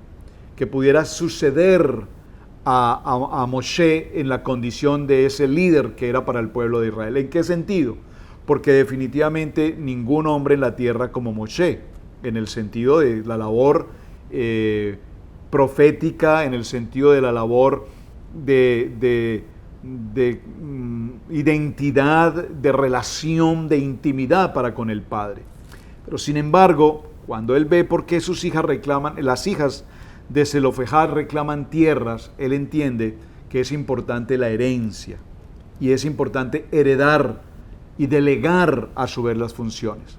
que pudiera suceder a Moshe en la condición de ese líder que era para el pueblo de Israel. ¿En qué sentido? Porque definitivamente ningún hombre en la tierra como Moshe, en el sentido de la labor profética, en el sentido de la labor de identidad, de relación, de intimidad para con el Padre. Pero sin embargo, cuando él ve por qué sus hijas reclaman, las hijas de Zelofejad reclaman tierras, él entiende que es importante la herencia y es importante heredar y delegar a su vez las funciones.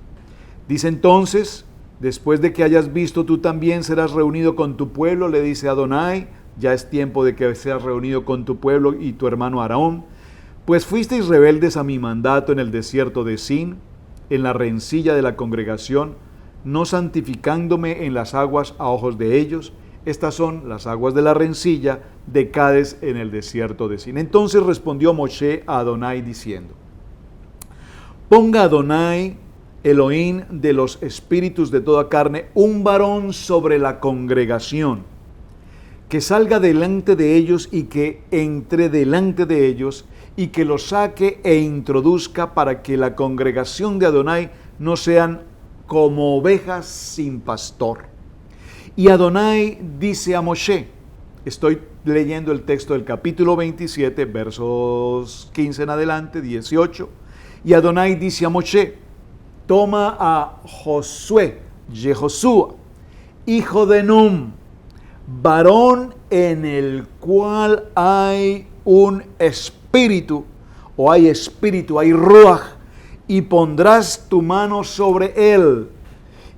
Dice entonces, después de que hayas visto, tú también serás reunido con tu pueblo, le dice Adonai, ya es tiempo de que seas reunido con tu pueblo y tu hermano Aarón, pues fuisteis rebeldes a mi mandato en el desierto de Sin, en la rencilla de la congregación, no santificándome en las aguas a ojos de ellos. Estas son las aguas de la rencilla de Cades en el desierto de Sin. Entonces respondió Moshe a Adonai diciendo, ponga Adonai, Elohim de los espíritus de toda carne, un varón sobre la congregación, que salga delante de ellos y que entre delante de ellos y que los saque e introduzca para que la congregación de Adonai no sean como ovejas sin pastor. Y Adonai dice a Moshe, estoy leyendo el texto del capítulo 27, versos 15 en adelante, 18, y Adonai dice a Moshe, toma a Josué, Yehoshua, hijo de Num, varón en el cual hay un espíritu, o hay espíritu, hay ruach, y pondrás tu mano sobre él,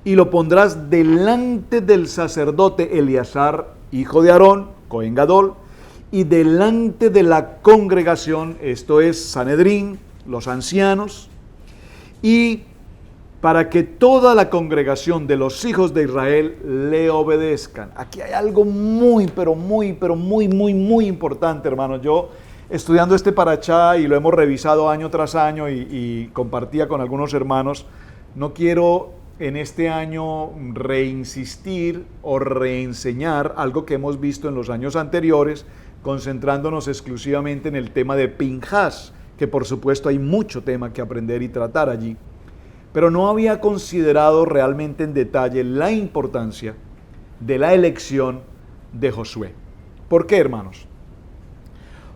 y lo pondrás delante del sacerdote Eleazar, hijo de Aarón, Cohen Gadol, y delante de la congregación, esto es Sanedrín, los ancianos, y para que toda la congregación de los hijos de Israel le obedezcan. Aquí hay algo muy importante, hermanos. Yo, estudiando este parachá, y lo hemos revisado año tras año, y compartía con algunos hermanos, no quiero en este año reinsistir o reenseñar algo que hemos visto en los años anteriores, concentrándonos exclusivamente en el tema de Pinhas, que por supuesto hay mucho tema que aprender y tratar allí. Pero no había considerado realmente en detalle la importancia de la elección de Josué. ¿Por qué, hermanos?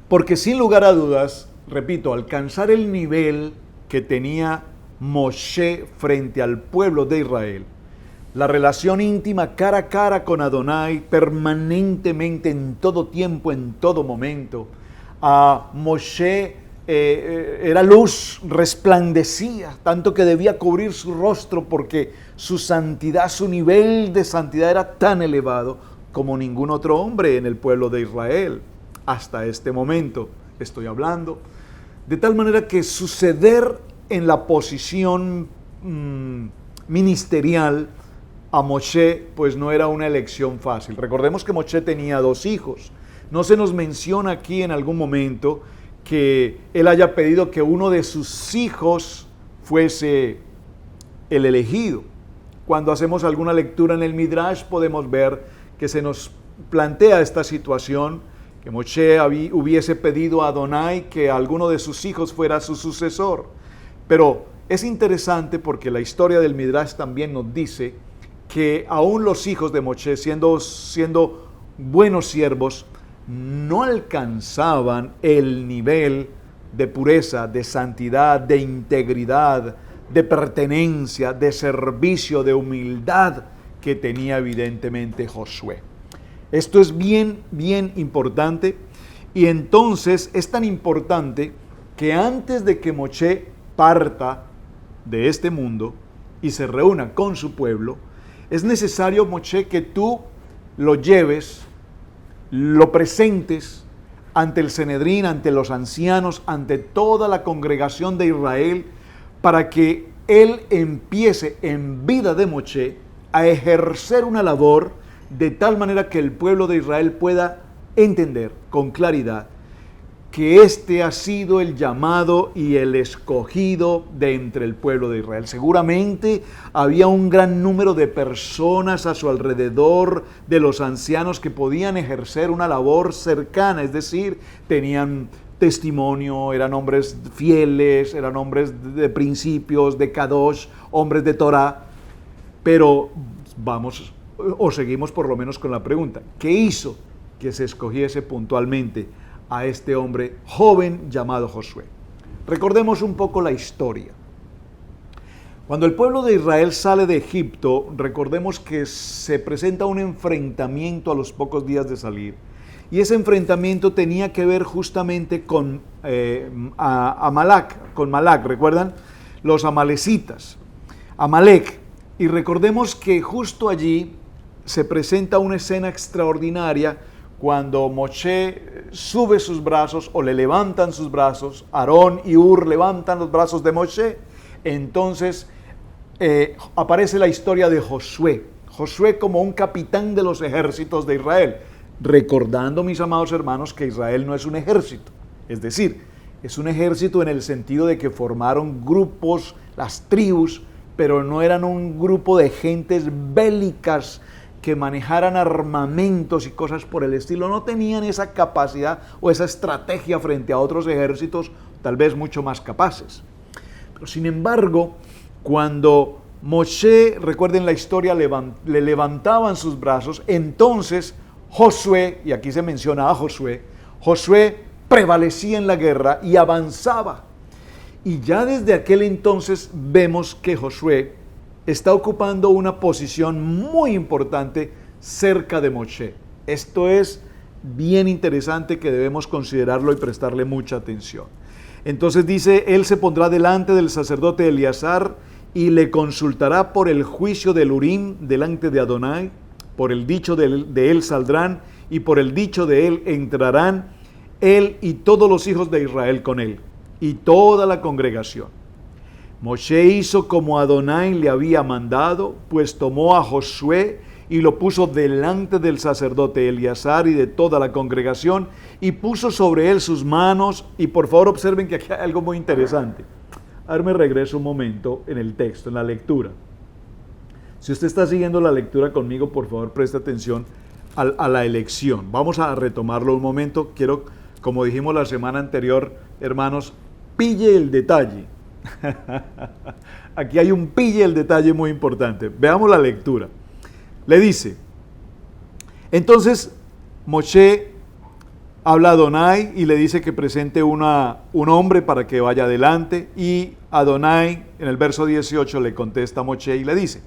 Porque sin lugar a dudas, repito, alcanzar el nivel que tenía Moshe frente al pueblo de Israel, la relación íntima cara a cara con Adonai, permanentemente, en todo tiempo, en todo momento, a Moshe era luz, resplandecía, tanto que debía cubrir su rostro porque su santidad, su nivel de santidad era tan elevado como ningún otro hombre en el pueblo de Israel. Hasta este momento estoy hablando. De tal manera que suceder en la posición ministerial a Moshe pues no era una elección fácil. Recordemos que Moshe tenía 2 hijos. No se nos menciona aquí en algún momento que él haya pedido que uno de sus hijos fuese el elegido. Cuando hacemos alguna lectura en el Midrash podemos ver que se nos plantea esta situación, que Moshe hubiese pedido a Adonai que alguno de sus hijos fuera su sucesor. Pero es interesante porque la historia del Midrash también nos dice que aún los hijos de Moshe, siendo buenos siervos, no alcanzaban el nivel de pureza, de santidad, de integridad, de pertenencia, de servicio, de humildad que tenía evidentemente Josué. Esto es bien importante, y entonces es tan importante que antes de que Moshe parta de este mundo y se reúna con su pueblo, es necesario, Moshe, que tú lo lleves, lo presentes ante el Sanedrín, ante los ancianos, ante toda la congregación de Israel, para que él empiece en vida de Moshe a ejercer una labor de tal manera que el pueblo de Israel pueda entender con claridad que este ha sido el llamado y el escogido de entre el pueblo de Israel. Seguramente había un gran número de personas a su alrededor, de los ancianos, que podían ejercer una labor cercana, es decir, tenían testimonio, eran hombres fieles, eran hombres de principios, de Kadosh, hombres de Torah, pero vamos, o seguimos por lo menos con la pregunta, ¿qué hizo que se escogiese puntualmente a este hombre joven llamado Josué? Recordemos un poco la historia. Cuando el pueblo de Israel sale de Egipto, recordemos que se presenta un enfrentamiento a los pocos días de salir, y ese enfrentamiento tenía que ver justamente con Malak, ¿recuerdan? Los amalecitas, Amalek. Y recordemos que justo allí se presenta una escena extraordinaria cuando Moshe sube sus brazos o le levantan sus brazos, Aarón y Ur levantan los brazos de Moshe. Entonces aparece la historia de Josué como un capitán de los ejércitos de Israel, recordando, mis amados hermanos, que Israel no es un ejército, es decir, es un ejército en el sentido de que formaron grupos, las tribus, pero no eran un grupo de gentes bélicas que manejaran armamentos y cosas por el estilo. No tenían esa capacidad o esa estrategia frente a otros ejércitos, tal vez mucho más capaces. Pero sin embargo, cuando Moshe, recuerden la historia, le levantaban sus brazos, entonces Josué, y aquí se menciona a Josué prevalecía en la guerra y avanzaba. Y ya desde aquel entonces vemos que Josué está ocupando una posición muy importante cerca de Moshe. Esto es bien interesante, que debemos considerarlo y prestarle mucha atención. Entonces dice, él se pondrá delante del sacerdote Eleazar y le consultará por el juicio del Urim delante de Adonai, por el dicho de él saldrán y por el dicho de él entrarán, él y todos los hijos de Israel con él, y toda la congregación. Moshe hizo como Adonai le había mandado, pues tomó a Josué y lo puso delante del sacerdote Eleazar y de toda la congregación, y puso sobre él sus manos. Y por favor observen que aquí hay algo muy interesante. A ver, me regreso un momento en el texto, en la lectura. Si usted está siguiendo la lectura conmigo, por favor preste atención a la elección. Vamos a retomarlo un momento. Quiero, como dijimos la semana anterior, hermanos, pille el detalle. Aquí hay un pille el detalle muy importante. Veamos la lectura. Le dice, entonces Moshe habla a Adonai y le dice que presente un hombre para que vaya adelante, y Adonai en el verso 18 le contesta a Moshe y le dice,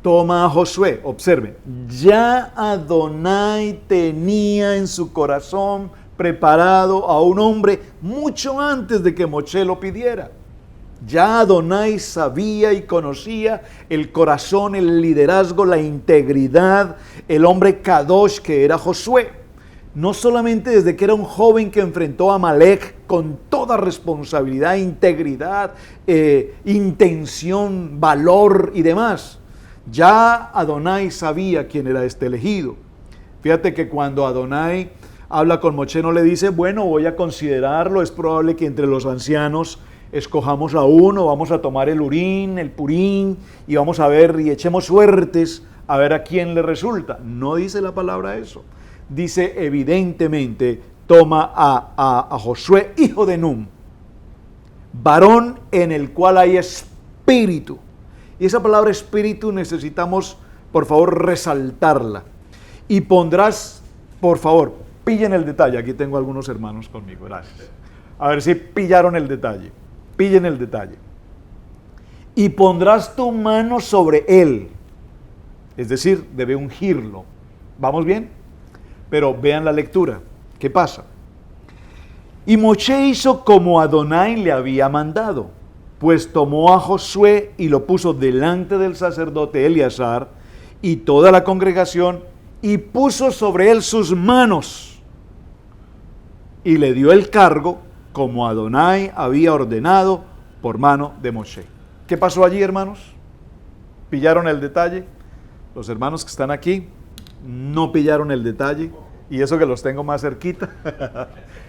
toma a Josué. Observen, ya Adonai tenía en su corazón preparado a un hombre mucho antes de que Moshe lo pidiera. Ya Adonai sabía y conocía el corazón, el liderazgo, la integridad, el hombre Kadosh que era Josué. No solamente desde que era un joven que enfrentó a Amalek con toda responsabilidad, integridad, intención, valor y demás. Ya Adonai sabía quién era este elegido. Fíjate que cuando Adonai habla con Moshe no le dice, bueno, voy a considerarlo, es probable que entre los ancianos escojamos a uno, vamos a tomar el Urim, el Purim, y vamos a ver y echemos suertes a ver a quién le resulta. No dice la palabra eso. Dice evidentemente, toma a Josué, hijo de Nun, varón en el cual hay espíritu. Y esa palabra espíritu necesitamos, por favor, resaltarla. Y pondrás, por favor, pillen el detalle. Aquí tengo algunos hermanos conmigo, gracias. A ver si pillaron el detalle. Pillen el detalle. Y pondrás tu mano sobre él. Es decir, debe ungirlo. ¿Vamos bien? Pero vean la lectura. ¿Qué pasa? Y Moshe hizo como Adonai le había mandado, pues tomó a Josué y lo puso delante del sacerdote Eleazar y toda la congregación, y puso sobre él sus manos, y le dio el cargo como Adonai había ordenado por mano de Moshe. ¿Qué pasó allí, hermanos? ¿Pillaron el detalle? Los hermanos que están aquí, no pillaron el detalle, y eso que los tengo más cerquita.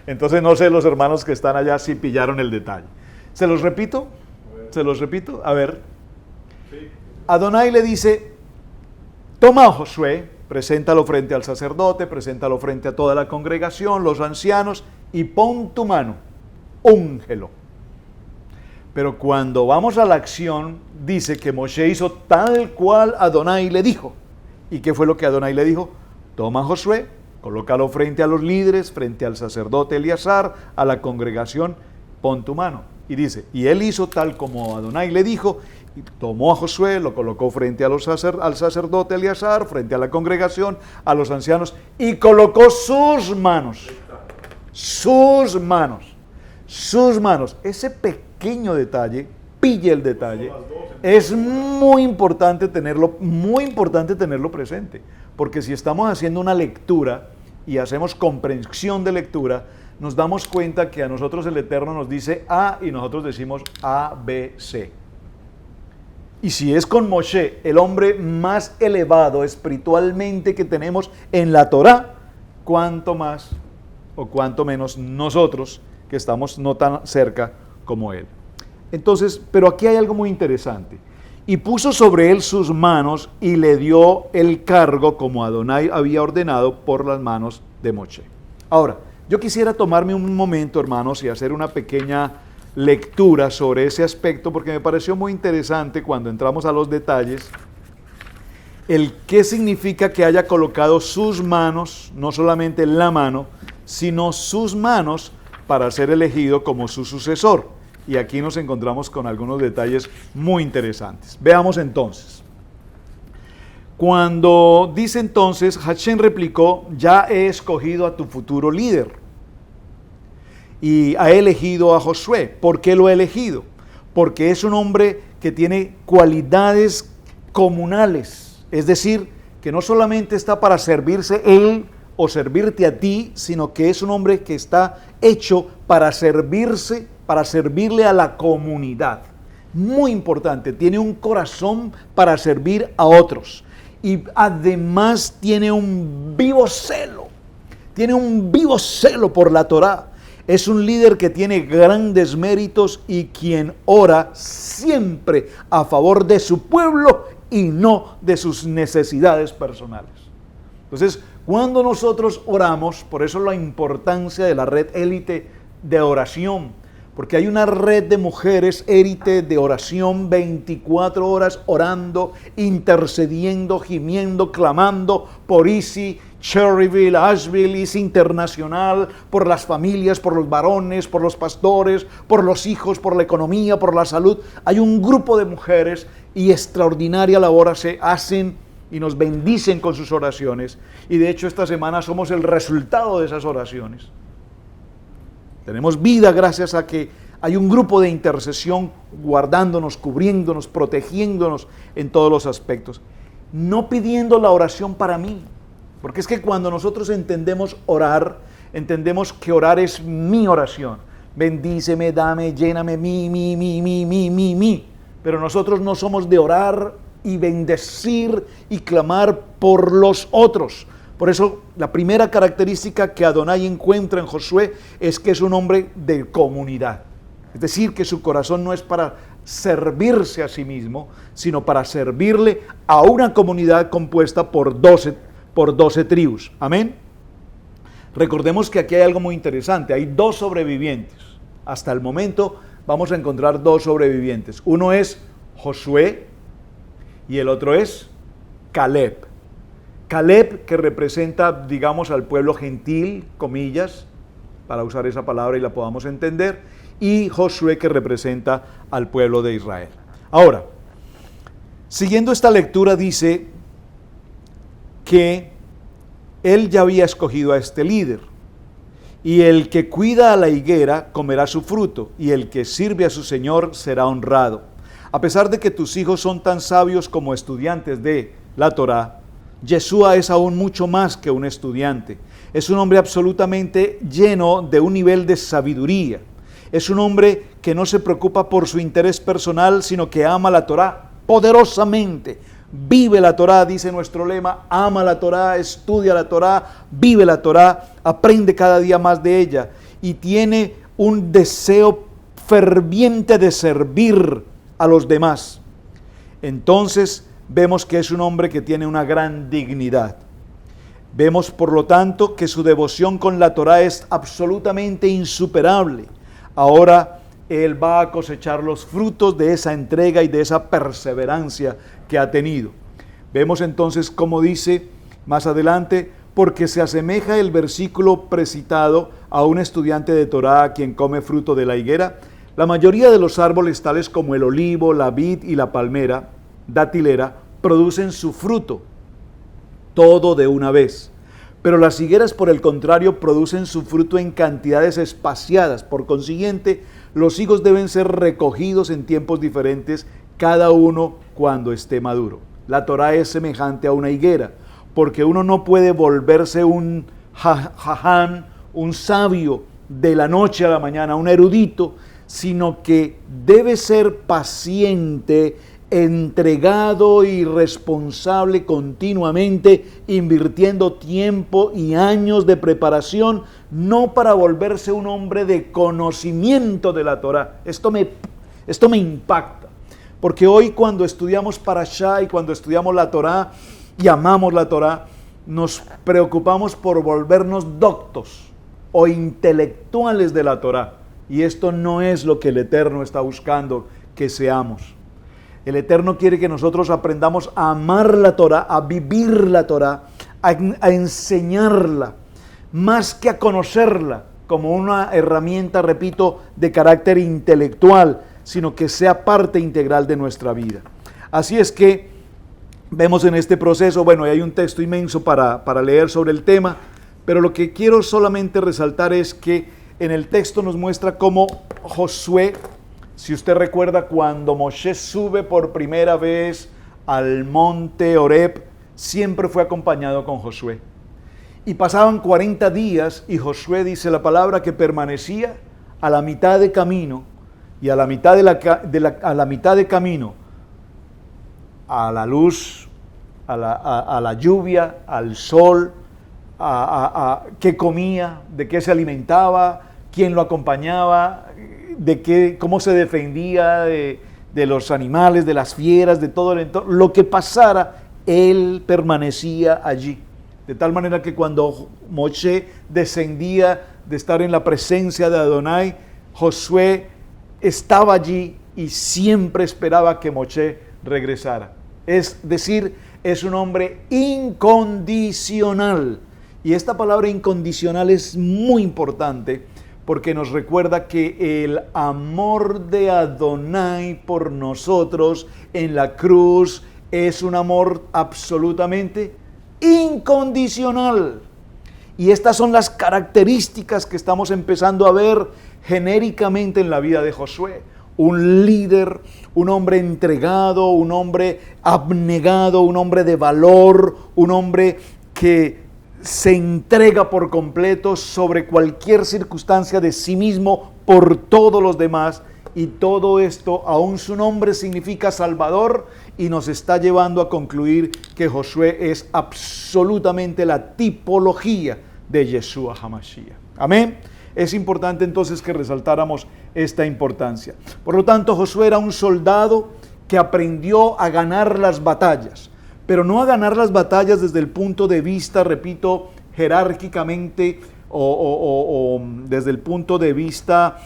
Entonces no sé los hermanos que están allá si pillaron el detalle. ¿Se los repito? ¿Se los repito? A ver. Adonai le dice, toma a Josué, preséntalo frente al sacerdote, preséntalo frente a toda la congregación, los ancianos, y pon tu mano, úngelo. Pero cuando vamos a la acción, dice que Moshe hizo tal cual Adonai le dijo. ¿Y qué fue lo que Adonai le dijo? Toma a Josué, colócalo frente a los líderes, frente al sacerdote Eleazar, a la congregación, pon tu mano. Y dice, y él hizo tal como Adonai le dijo, y tomó a Josué, lo colocó frente a al sacerdote Eleazar, frente a la congregación, a los ancianos, y colocó sus manos. Sus manos. Sus manos. Ese pequeño detalle, pille el detalle, es muy importante tenerlo presente, porque si estamos haciendo una lectura y hacemos comprensión de lectura, nos damos cuenta que a nosotros el Eterno nos dice A y nosotros decimos A, B, C. Y si es con Moshe, el hombre más elevado espiritualmente que tenemos en la Torá, cuánto más o cuánto menos nosotros que estamos no tan cerca como él. Entonces, pero aquí hay algo muy interesante. Y puso sobre él sus manos y le dio el cargo como Adonai había ordenado por las manos de Moshe. Ahora, yo quisiera tomarme un momento, hermanos, y hacer una pequeña lectura sobre ese aspecto, porque me pareció muy interesante cuando entramos a los detalles, el qué significa que haya colocado sus manos, no solamente la mano, sino sus manos para ser elegido como su sucesor. Y aquí nos encontramos con algunos detalles muy interesantes. Veamos entonces. Cuando dice entonces, Hashem replicó, ya he escogido a tu futuro líder y ha elegido a Josué. ¿Por qué lo ha elegido? Porque es un hombre que tiene cualidades comunales, es decir, que no solamente está para servirse él o servirte a ti, sino que es un hombre que está hecho para servirle a la comunidad. Muy importante, tiene un corazón para servir a otros. Y además tiene un vivo celo por la Torá. Es un líder que tiene grandes méritos y quien ora siempre a favor de su pueblo y no de sus necesidades personales. Entonces, cuando nosotros oramos, por eso la importancia de la red élite de oración, porque hay una red de mujeres élite de oración 24 horas orando, intercediendo, gimiendo, clamando por Easy, Cherryville, Asheville, Easy Internacional, por las familias, por los varones, por los pastores, por los hijos, por la economía, por la salud. Hay un grupo de mujeres y extraordinaria labor se hacen y nos bendicen con sus oraciones. Y de hecho esta semana somos el resultado de esas oraciones. Tenemos vida gracias a que hay un grupo de intercesión guardándonos, cubriéndonos, protegiéndonos en todos los aspectos. No pidiendo la oración para mí, porque es que cuando nosotros entendemos orar, entendemos que orar es mi oración. Bendíceme, dame, lléname, mi. Pero nosotros no somos de orar y bendecir y clamar por los otros. Por eso la primera característica que Adonai encuentra en Josué es que es un hombre de comunidad. Es decir, que su corazón no es para servirse a sí mismo, sino para servirle a una comunidad compuesta por 12 tribus. Amén. Recordemos que aquí hay algo muy interesante. Hay 2 sobrevivientes. Hasta el momento vamos a encontrar 2 sobrevivientes. Uno es Josué y el otro es Caleb. Caleb, que representa, digamos, al pueblo gentil, comillas, para usar esa palabra y la podamos entender, y Josué, que representa al pueblo de Israel. Ahora, siguiendo esta lectura, dice que él ya había escogido a este líder, y el que cuida a la higuera comerá su fruto, y el que sirve a su Señor será honrado. A pesar de que tus hijos son tan sabios como estudiantes de la Torá, Yeshua es aún mucho más que un estudiante. Es un hombre absolutamente lleno de un nivel de sabiduría. Es un hombre que no se preocupa por su interés personal, sino que ama la Torá poderosamente. vive la Torá, dice nuestro lema, ama la Torá, estudia la Torá, vive la Torá, aprende cada día más de ella y tiene un deseo ferviente de servir a los demás. Entonces vemos que es un hombre que tiene una gran dignidad. Vemos por lo tanto que su devoción con la Torá es absolutamente insuperable. Ahora él va a cosechar los frutos de esa entrega y de esa perseverancia que ha tenido. Vemos entonces cómo dice más adelante, porque se asemeja el versículo precitado a un estudiante de Torá a quien come fruto de la higuera. La mayoría de los árboles tales como el olivo, la vid y la palmera datilera producen su fruto todo de una vez. Pero las higueras, por el contrario, producen su fruto en cantidades espaciadas. Por consiguiente, los higos deben ser recogidos en tiempos diferentes, cada uno cuando esté maduro. La Torá es semejante a una higuera, porque uno no puede volverse un jaján, un sabio de la noche a la mañana, un erudito, sino que debe ser paciente, entregado y responsable continuamente, invirtiendo tiempo y años de preparación, no para volverse un hombre de conocimiento de la Torá. Esto me impacta, porque hoy cuando estudiamos Parashá y cuando estudiamos la Torá y amamos la Torá, nos preocupamos por volvernos doctos o intelectuales de la Torá, y esto no es lo que el Eterno está buscando que seamos. El Eterno quiere que nosotros aprendamos a amar la Torá, a vivir la Torá, a enseñarla, más que a conocerla como una herramienta, repito, de carácter intelectual, sino que sea parte integral de nuestra vida. Así es que vemos en este proceso, bueno, hay un texto inmenso para leer sobre el tema, pero lo que quiero solamente resaltar es que en el texto nos muestra cómo Josué, si usted recuerda, cuando Moshe sube por primera vez al monte Horeb, siempre fue acompañado con Josué. Y pasaban 40 días y Josué, dice la palabra, que permanecía a la mitad de camino, y a la mitad a la mitad de camino, a la luz, a la lluvia, al sol, a qué comía, de qué se alimentaba, quién lo acompañaba, cómo se defendía de los animales, de las fieras, de todo el entorno. Lo que pasara, él permanecía allí. De tal manera que cuando Moshe descendía de estar en la presencia de Adonai, Josué estaba allí y siempre esperaba que Moshe regresara. Es decir, es un hombre incondicional. Y esta palabra incondicional es muy importante porque nos recuerda que el amor de Adonai por nosotros en la cruz es un amor absolutamente incondicional. Y estas son las características que estamos empezando a ver genéricamente en la vida de Josué. Un líder, un hombre entregado, un hombre abnegado, un hombre de valor, un hombre que se entrega por completo sobre cualquier circunstancia de sí mismo por todos los demás. Y todo esto, aún su nombre significa Salvador, y nos está llevando a concluir que Josué es absolutamente la tipología de Yeshua HaMashiach. Amén. Es importante entonces que resaltáramos esta importancia. Por lo tanto, Josué era un soldado que aprendió a ganar las batallas, pero no a ganar las batallas desde el punto de vista, repito, jerárquicamente o desde el punto de vista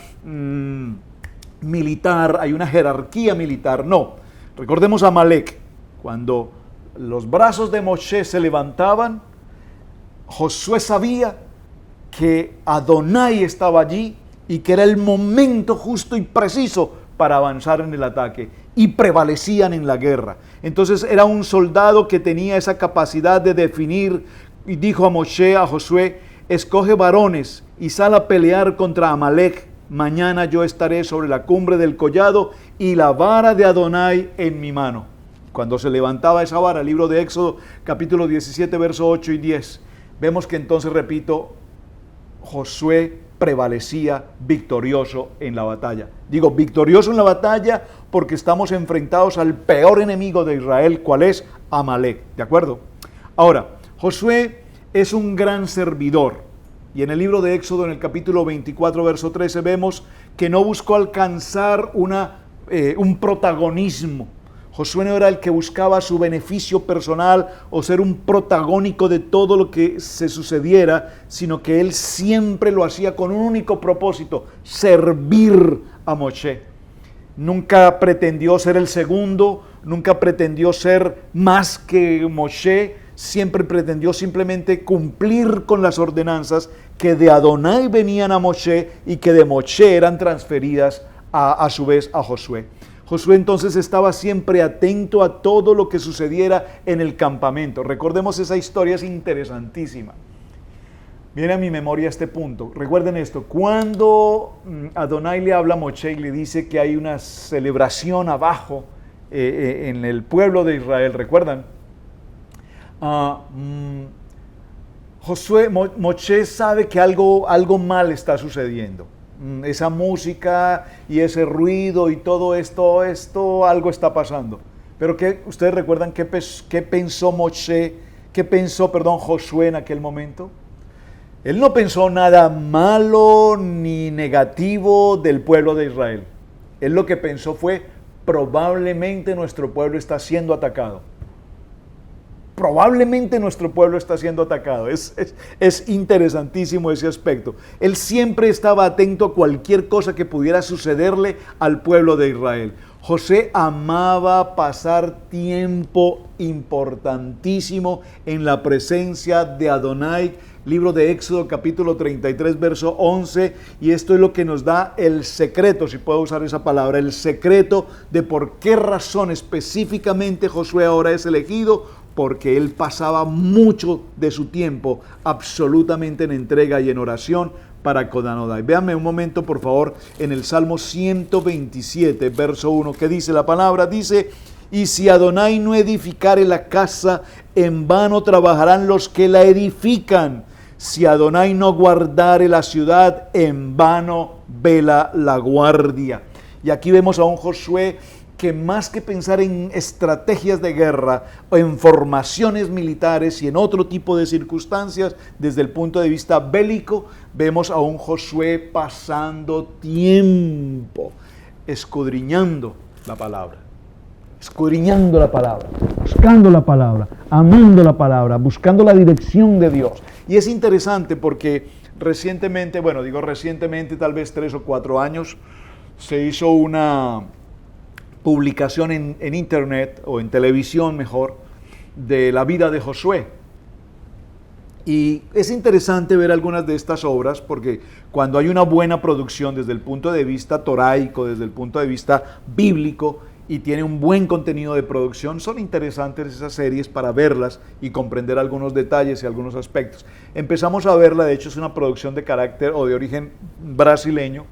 militar. Hay una jerarquía militar, no. Recordemos a Amalek, cuando los brazos de Moshe se levantaban, Josué sabía que Adonai estaba allí y que era el momento justo y preciso para avanzar en el ataque, y prevalecían en la guerra. Entonces era un soldado que tenía esa capacidad de definir, y dijo a Moshe, a Josué: escoge varones y sal a pelear contra Amalek. Mañana yo estaré sobre la cumbre del collado y la vara de Adonai en mi mano. Cuando se levantaba esa vara, el libro de Éxodo, capítulo 17, versos 8 y 10, vemos que entonces, repito, Josué prevalecía victorioso en la batalla. Digo victorioso en la batalla porque estamos enfrentados al peor enemigo de Israel, ¿cuál es? Amalek, ¿de acuerdo? Ahora, Josué es un gran servidor. Y en el libro de Éxodo, en el capítulo 24, verso 13, vemos que no buscó alcanzar un protagonismo. Josué no era el que buscaba su beneficio personal o ser un protagónico de todo lo que se sucediera, sino que él siempre lo hacía con un único propósito: servir a Moshe. Nunca pretendió ser el segundo, nunca pretendió ser más que Moshe, siempre pretendió simplemente cumplir con las ordenanzas que de Adonai venían a Moshe y que de Moshe eran transferidas a su vez a Josué. Josué entonces estaba siempre atento a todo lo que sucediera en el campamento. Recordemos esa historia, es interesantísima. Viene a mi memoria este punto. Recuerden esto, cuando Adonai le habla a Moshe y le dice que hay una celebración abajo en el pueblo de Israel, ¿recuerdan? Moshe sabe que algo mal está sucediendo. Esa música y ese ruido y todo esto algo está pasando. Pero ¿ustedes recuerdan qué pensó Josué en aquel momento? Él no pensó nada malo ni negativo del pueblo de Israel. Él lo que pensó fue: probablemente nuestro pueblo está siendo atacado. Probablemente nuestro pueblo está siendo atacado. Es interesantísimo ese aspecto. Él siempre estaba atento a cualquier cosa que pudiera sucederle al pueblo de Israel. José amaba pasar tiempo importantísimo en la presencia de Adonai. Libro de Éxodo, capítulo 33, verso 11, y esto es lo que nos da el secreto, si puedo usar esa palabra, el secreto de por qué razón específicamente Josué ahora es elegido, porque él pasaba mucho de su tiempo absolutamente en entrega y en oración para con Adonai. Véanme un momento, por favor, en el Salmo 127, verso 1, ¿qué dice la palabra? Dice: y si Adonai no edificare la casa, en vano trabajarán los que la edifican. Si Adonai no guardare la ciudad, en vano vela la guardia. Y aquí vemos a un Josué que más que pensar en estrategias de guerra o en formaciones militares y en otro tipo de circunstancias, desde el punto de vista bélico, vemos a un Josué pasando tiempo escudriñando la palabra. Escudriñando la palabra, buscando la palabra, amando la palabra, buscando la dirección de Dios. Y es interesante porque recientemente, tal vez 3 o 4 años, se hizo una publicación en internet, o en televisión mejor, de la vida de Josué. Y es interesante ver algunas de estas obras, porque cuando hay una buena producción desde el punto de vista toraico, desde el punto de vista bíblico, y tiene un buen contenido de producción, son interesantes esas series para verlas y comprender algunos detalles y algunos aspectos. Empezamos a verla, de hecho es una producción de carácter o de origen brasileño,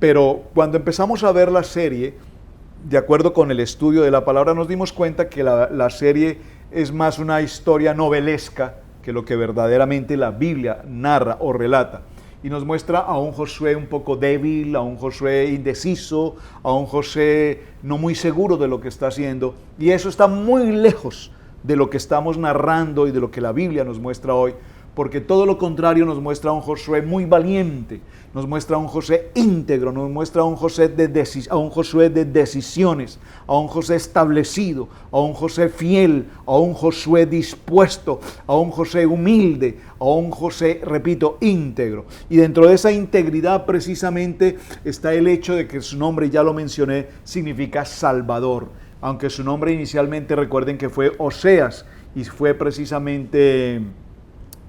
pero cuando empezamos a ver la serie, de acuerdo con el estudio de la palabra, nos dimos cuenta que la serie es más una historia novelesca que lo que verdaderamente la Biblia narra o relata. Y nos muestra a un Josué un poco débil, a un Josué indeciso, a un Josué no muy seguro de lo que está haciendo. Y eso está muy lejos de lo que estamos narrando y de lo que la Biblia nos muestra hoy, porque todo lo contrario nos muestra a un Josué muy valiente, nos muestra a un Josué íntegro, nos muestra a un Josué de decisiones, a un Josué establecido, a un Josué fiel, a un Josué dispuesto, a un Josué humilde, a un Josué, repito, íntegro. Y dentro de esa integridad precisamente está el hecho de que su nombre, ya lo mencioné, significa Salvador, aunque su nombre inicialmente, recuerden que fue Oseas, y fue precisamente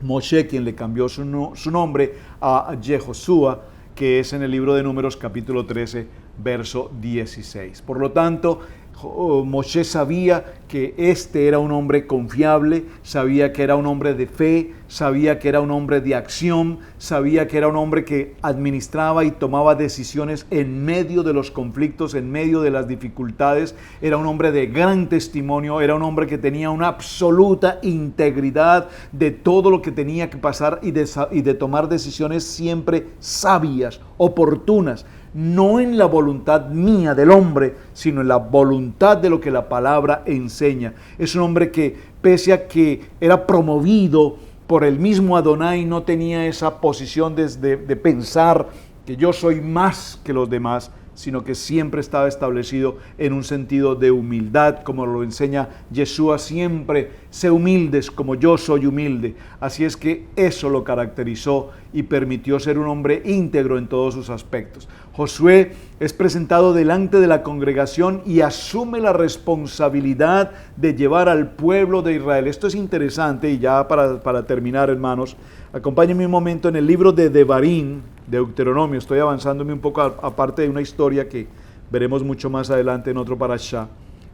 Moshe quien le cambió su nombre a Yehoshua, que es en el libro de Números capítulo 13, verso 16. Por lo tanto, Moshe sabía que este era un hombre confiable, sabía que era un hombre de fe, sabía que era un hombre de acción, sabía que era un hombre que administraba y tomaba decisiones en medio de los conflictos, en medio de las dificultades. Era un hombre de gran testimonio, era un hombre que tenía una absoluta integridad de todo lo que tenía que pasar y de tomar decisiones siempre sabias, oportunas. No en la voluntad mía del hombre, sino en la voluntad de lo que la palabra enseña. Es un hombre que, pese a que era promovido por el mismo Adonai, no tenía esa posición de pensar que yo soy más que los demás, sino que siempre estaba establecido en un sentido de humildad, como lo enseña Yeshua siempre: sé humildes como yo soy humilde. Así es que eso lo caracterizó y permitió ser un hombre íntegro en todos sus aspectos. Josué es presentado delante de la congregación y asume la responsabilidad de llevar al pueblo de Israel. Esto es interesante, y ya para terminar, hermanos, acompáñenme un momento en el libro de Devarim, Deuteronomio. Estoy avanzándome un poco aparte de una historia que veremos mucho más adelante en otro parashá.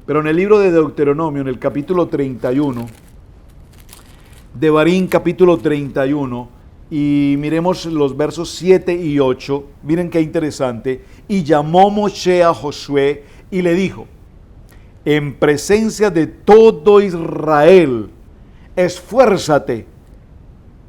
Pero en el libro de Deuteronomio, en el capítulo 31, Devarim capítulo 31, y miremos los versos 7 y 8, miren qué interesante. Y llamó Moshe a Josué y le dijo: en presencia de todo Israel, esfuérzate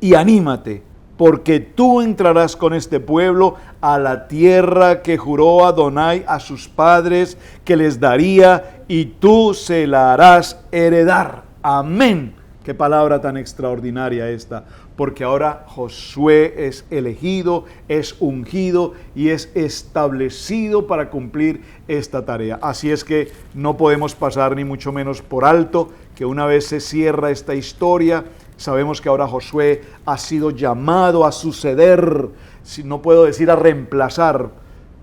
y anímate, porque tú entrarás con este pueblo a la tierra que juró Adonai a sus padres que les daría, y tú se la harás heredar. Amén. Qué palabra tan extraordinaria esta, porque ahora Josué es elegido, es ungido y es establecido para cumplir esta tarea. Así es que no podemos pasar ni mucho menos por alto que una vez se cierra esta historia, sabemos que ahora Josué ha sido llamado a suceder, si no puedo decir a reemplazar,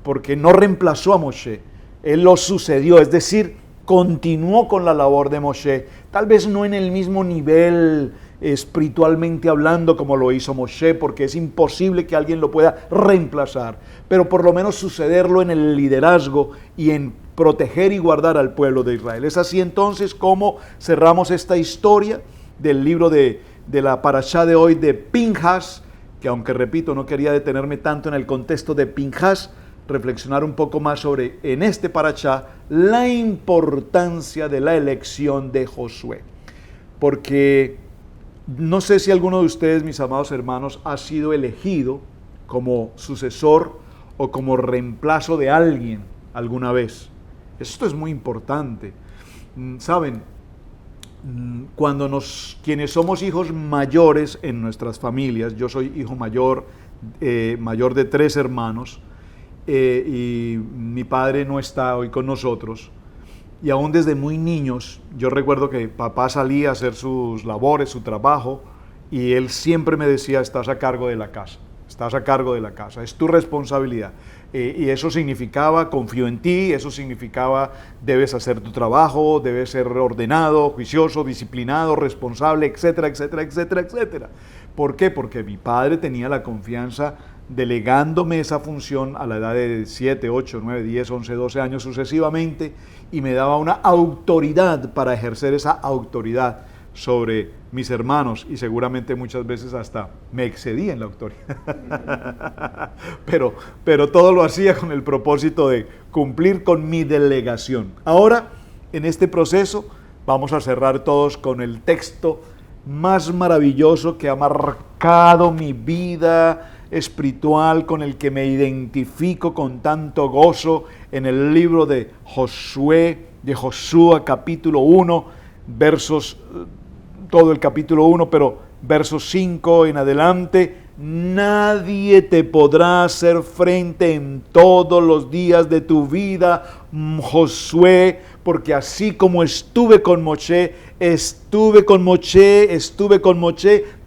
porque no reemplazó a Moshe, él lo sucedió, es decir, continuó con la labor de Moshe, tal vez no en el mismo nivel espiritualmente hablando como lo hizo Moshe, porque es imposible que alguien lo pueda reemplazar, pero por lo menos sucederlo en el liderazgo y en proteger y guardar al pueblo de Israel. Es así entonces como cerramos esta historia del libro de la parashá de hoy de Pinhas, que aunque repito, no quería detenerme tanto en el contexto de Pinhas, reflexionar un poco más sobre, en este parashá, la importancia de la elección de Josué. Porque no sé si alguno de ustedes, mis amados hermanos, ha sido elegido como sucesor o como reemplazo de alguien alguna vez. Esto es muy importante. ¿Saben? Cuando quienes somos hijos mayores en nuestras familias, yo soy hijo mayor, mayor de 3 hermanos, y mi padre no está hoy con nosotros, y aún desde muy niños, yo recuerdo que papá salía a hacer sus labores, su trabajo, y él siempre me decía: estás a cargo de la casa, estás a cargo de la casa, es tu responsabilidad. Y eso significaba: confío en ti, eso significaba: debes hacer tu trabajo, debes ser ordenado, juicioso, disciplinado, responsable, etcétera, etcétera, etcétera, etcétera. ¿Por qué? Porque mi padre tenía la confianza, delegándome esa función a la edad de 7, 8, 9, 10, 11, 12 años sucesivamente, y me daba una autoridad para ejercer esa autoridad sobre mis hermanos, y seguramente muchas veces hasta me excedía en la autoridad. pero todo lo hacía con el propósito de cumplir con mi delegación. Ahora, en este proceso, vamos a cerrar todos con el texto más maravilloso que ha marcado mi vida espiritual, con el que me identifico con tanto gozo, en el libro de Josué, de Josué capítulo 1, versos, todo el capítulo 1, pero versos 5 en adelante. Nadie te podrá hacer frente en todos los días de tu vida, Josué, porque así como estuve con Moshe,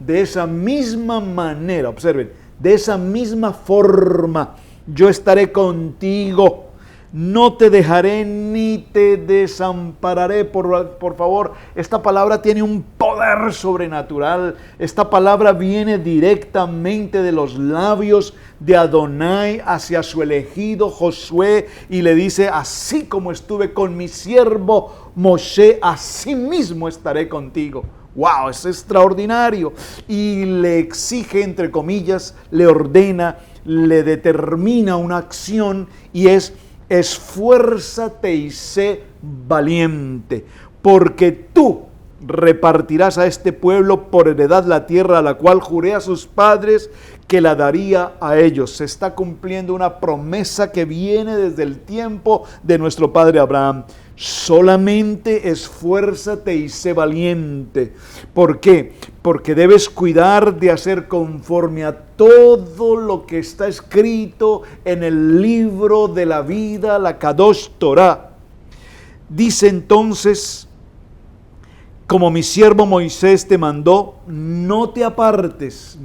de esa misma manera, observen, de esa misma forma, yo estaré contigo. no te dejaré ni te desampararé. Por favor, esta palabra tiene un poder sobrenatural. Esta palabra viene directamente de los labios de Adonai hacia su elegido Josué y le dice: así como estuve con mi siervo Moshe, así mismo estaré contigo. ¡Wow! Es extraordinario. Y le exige, entre comillas, le ordena, le determina una acción, y es: esfuérzate y sé valiente, porque tú repartirás a este pueblo por heredad la tierra a la cual juré a sus padres que la daría a ellos. Se está cumpliendo una promesa que viene desde el tiempo de nuestro padre Abraham. Solamente esfuérzate y sé valiente. ¿Por qué? Porque debes cuidar de hacer conforme a todo lo que está escrito en el libro de la vida, la Kadosh Torah. Dice entonces: como mi siervo Moisés te mandó, no te apartes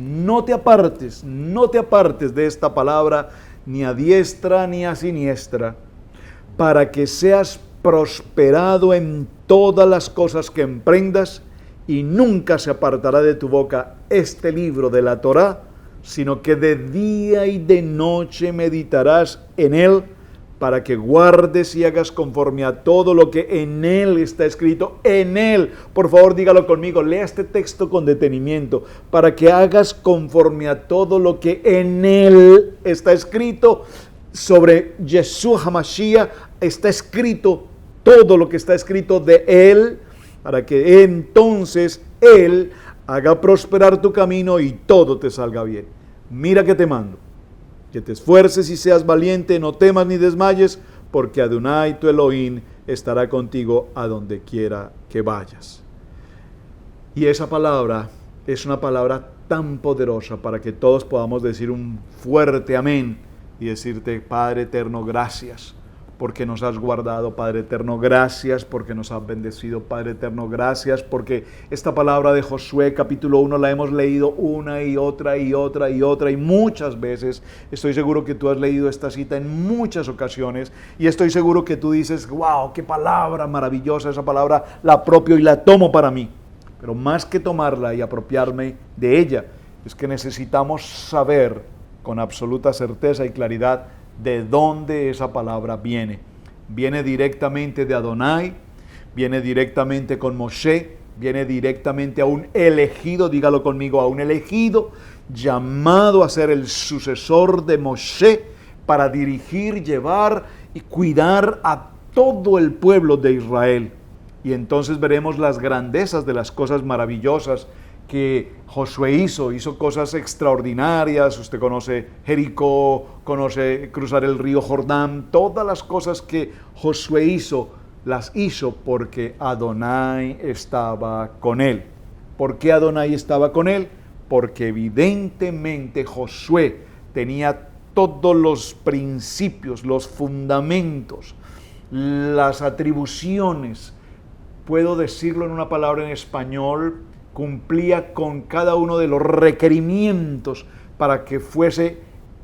de esta palabra, ni a diestra ni a siniestra, para que seas prosperado en todas las cosas que emprendas, y nunca se apartará de tu boca este libro de la Torá, sino que de día y de noche meditarás en él, para que guardes y hagas conforme a todo lo que en él está escrito. En él, por favor dígalo conmigo, lea este texto con detenimiento: para que hagas conforme a todo lo que en él está escrito. Sobre Yeshua HaMashiach está escrito todo lo que está escrito de él, para que entonces él haga prosperar tu camino y todo te salga bien. Mira que te mando, que te esfuerces y seas valiente, no temas ni desmayes, porque Adonai tu Elohim estará contigo a donde quiera que vayas. Y esa palabra es una palabra tan poderosa para que todos podamos decir un fuerte amén y decirte: Padre eterno, gracias porque nos has guardado. Padre eterno, gracias porque nos has bendecido. Padre eterno, gracias porque esta palabra de Josué capítulo 1 la hemos leído una y otra y muchas veces. Estoy seguro que tú has leído esta cita en muchas ocasiones y estoy seguro que tú dices: wow, qué palabra maravillosa, esa palabra la apropio y la tomo para mí. Pero más que tomarla y apropiarme de ella, es que necesitamos saber con absoluta certeza y claridad de dónde esa palabra viene. Viene directamente de Adonai, viene directamente con Moshe, viene directamente a un elegido, dígalo conmigo, a un elegido llamado a ser el sucesor de Moshe para dirigir, llevar y cuidar a todo el pueblo de Israel. Y entonces veremos las grandezas de las cosas maravillosas que Josué hizo cosas extraordinarias. Usted conoce Jericó, conoce cruzar el río Jordán. Todas las cosas que Josué hizo, las hizo porque Adonai estaba con él. ¿Por qué Adonai estaba con él? Porque evidentemente Josué tenía todos los principios, los fundamentos, las atribuciones. Puedo decirlo en una palabra en español: cumplía con cada uno de los requerimientos para que fuese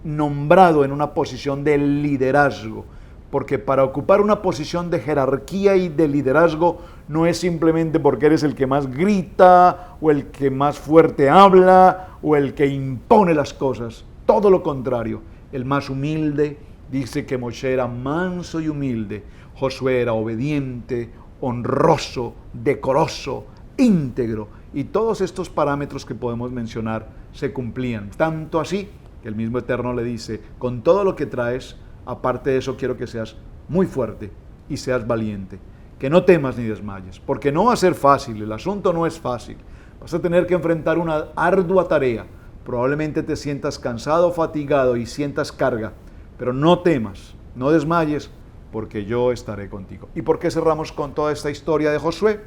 nombrado en una posición de liderazgo. Porque para ocupar una posición de jerarquía y de liderazgo no es simplemente porque eres el que más grita o el que más fuerte habla o el que impone las cosas. Todo lo contrario, el más humilde. Dice que Moshe era manso y humilde, Josué era obediente, honroso, decoroso, íntegro. Y todos estos parámetros que podemos mencionar se cumplían. Tanto así que el mismo Eterno le dice: con todo lo que traes, aparte de eso quiero que seas muy fuerte y seas valiente. Que no temas ni desmayes, porque no va a ser fácil, el asunto no es fácil. Vas a tener que enfrentar una ardua tarea. Probablemente te sientas cansado, fatigado y sientas carga, pero no temas, no desmayes, porque yo estaré contigo. ¿Y por qué cerramos con toda esta historia de Josué?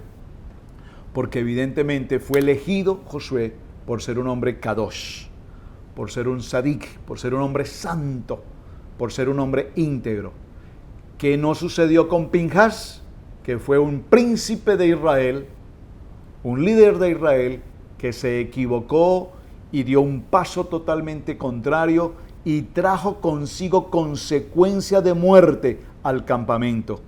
Porque evidentemente fue elegido Josué por ser un hombre kadosh, por ser un sadik, por ser un hombre santo, por ser un hombre íntegro. ¿Qué no sucedió con Pinhas? Que fue un príncipe de Israel, un líder de Israel, que se equivocó y dio un paso totalmente contrario y trajo consigo consecuencia de muerte al campamento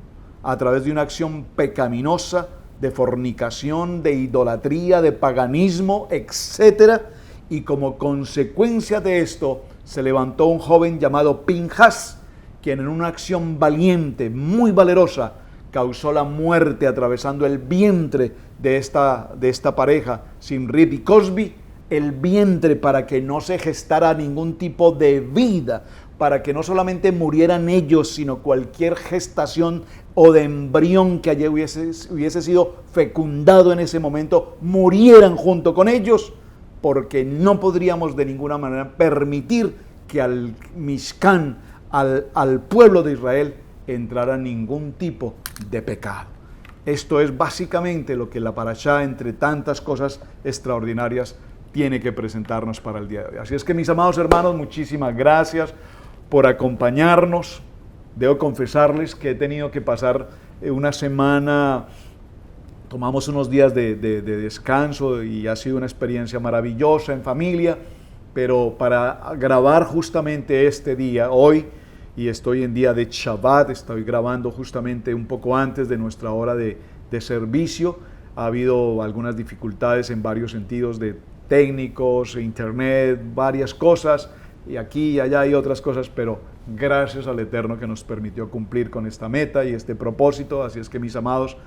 a través de una acción pecaminosa de fornicación, de idolatría, de paganismo, etc. Y como consecuencia de esto se levantó un joven llamado Pinjas, quien en una acción valiente, muy valerosa, causó la muerte atravesando el vientre de esta pareja, Simrit y Cosbi, el vientre para que no se gestara ningún tipo de vida, para que no solamente murieran ellos, sino cualquier gestación o de embrión que allí hubiese sido fecundado en ese momento, murieran junto con ellos, porque no podríamos de ninguna manera permitir que al Mishkan, al pueblo de Israel, entrara ningún tipo de pecado. Esto es básicamente lo que la parashá, entre tantas cosas extraordinarias, tiene que presentarnos para el día de hoy. Así es que, mis amados hermanos, muchísimas gracias por acompañarnos. Debo confesarles que he tenido que pasar una semana, tomamos unos días de descanso y ha sido una experiencia maravillosa en familia, pero para grabar justamente este día, hoy, y estoy en día de Shabbat, estoy grabando justamente un poco antes de nuestra hora de servicio. Ha habido algunas dificultades en varios sentidos de técnicos, internet, varias cosas, y aquí y allá hay otras cosas, pero gracias al Eterno que nos permitió cumplir con esta meta y este propósito. Así es que, mis amados,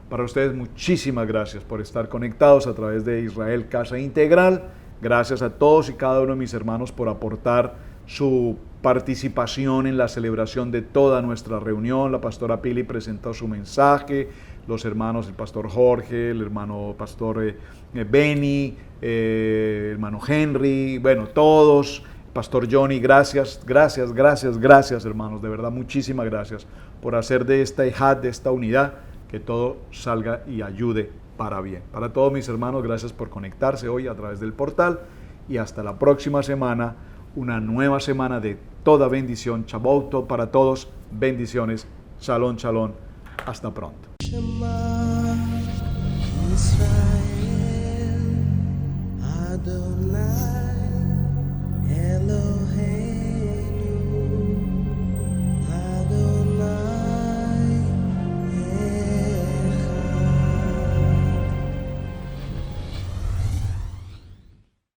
para ustedes muchísimas gracias por estar conectados a través de Israel Casa Integral. Gracias a todos y cada uno de mis hermanos por aportar su participación en la celebración de toda nuestra reunión. La pastora Pili presentó su mensaje, los hermanos, el pastor Jorge, el hermano pastor Benny, hermano Henry, bueno, todos, pastor Johnny, gracias hermanos, de verdad muchísimas gracias por hacer de esta ejad, de esta unidad, que todo salga y ayude para bien. Para todos mis hermanos, gracias por conectarse hoy a través del portal, y hasta la próxima semana, una nueva semana de toda bendición. Shabbat para todos, bendiciones, shalom, shalom, hasta pronto. Israel, Adonai, Elohim.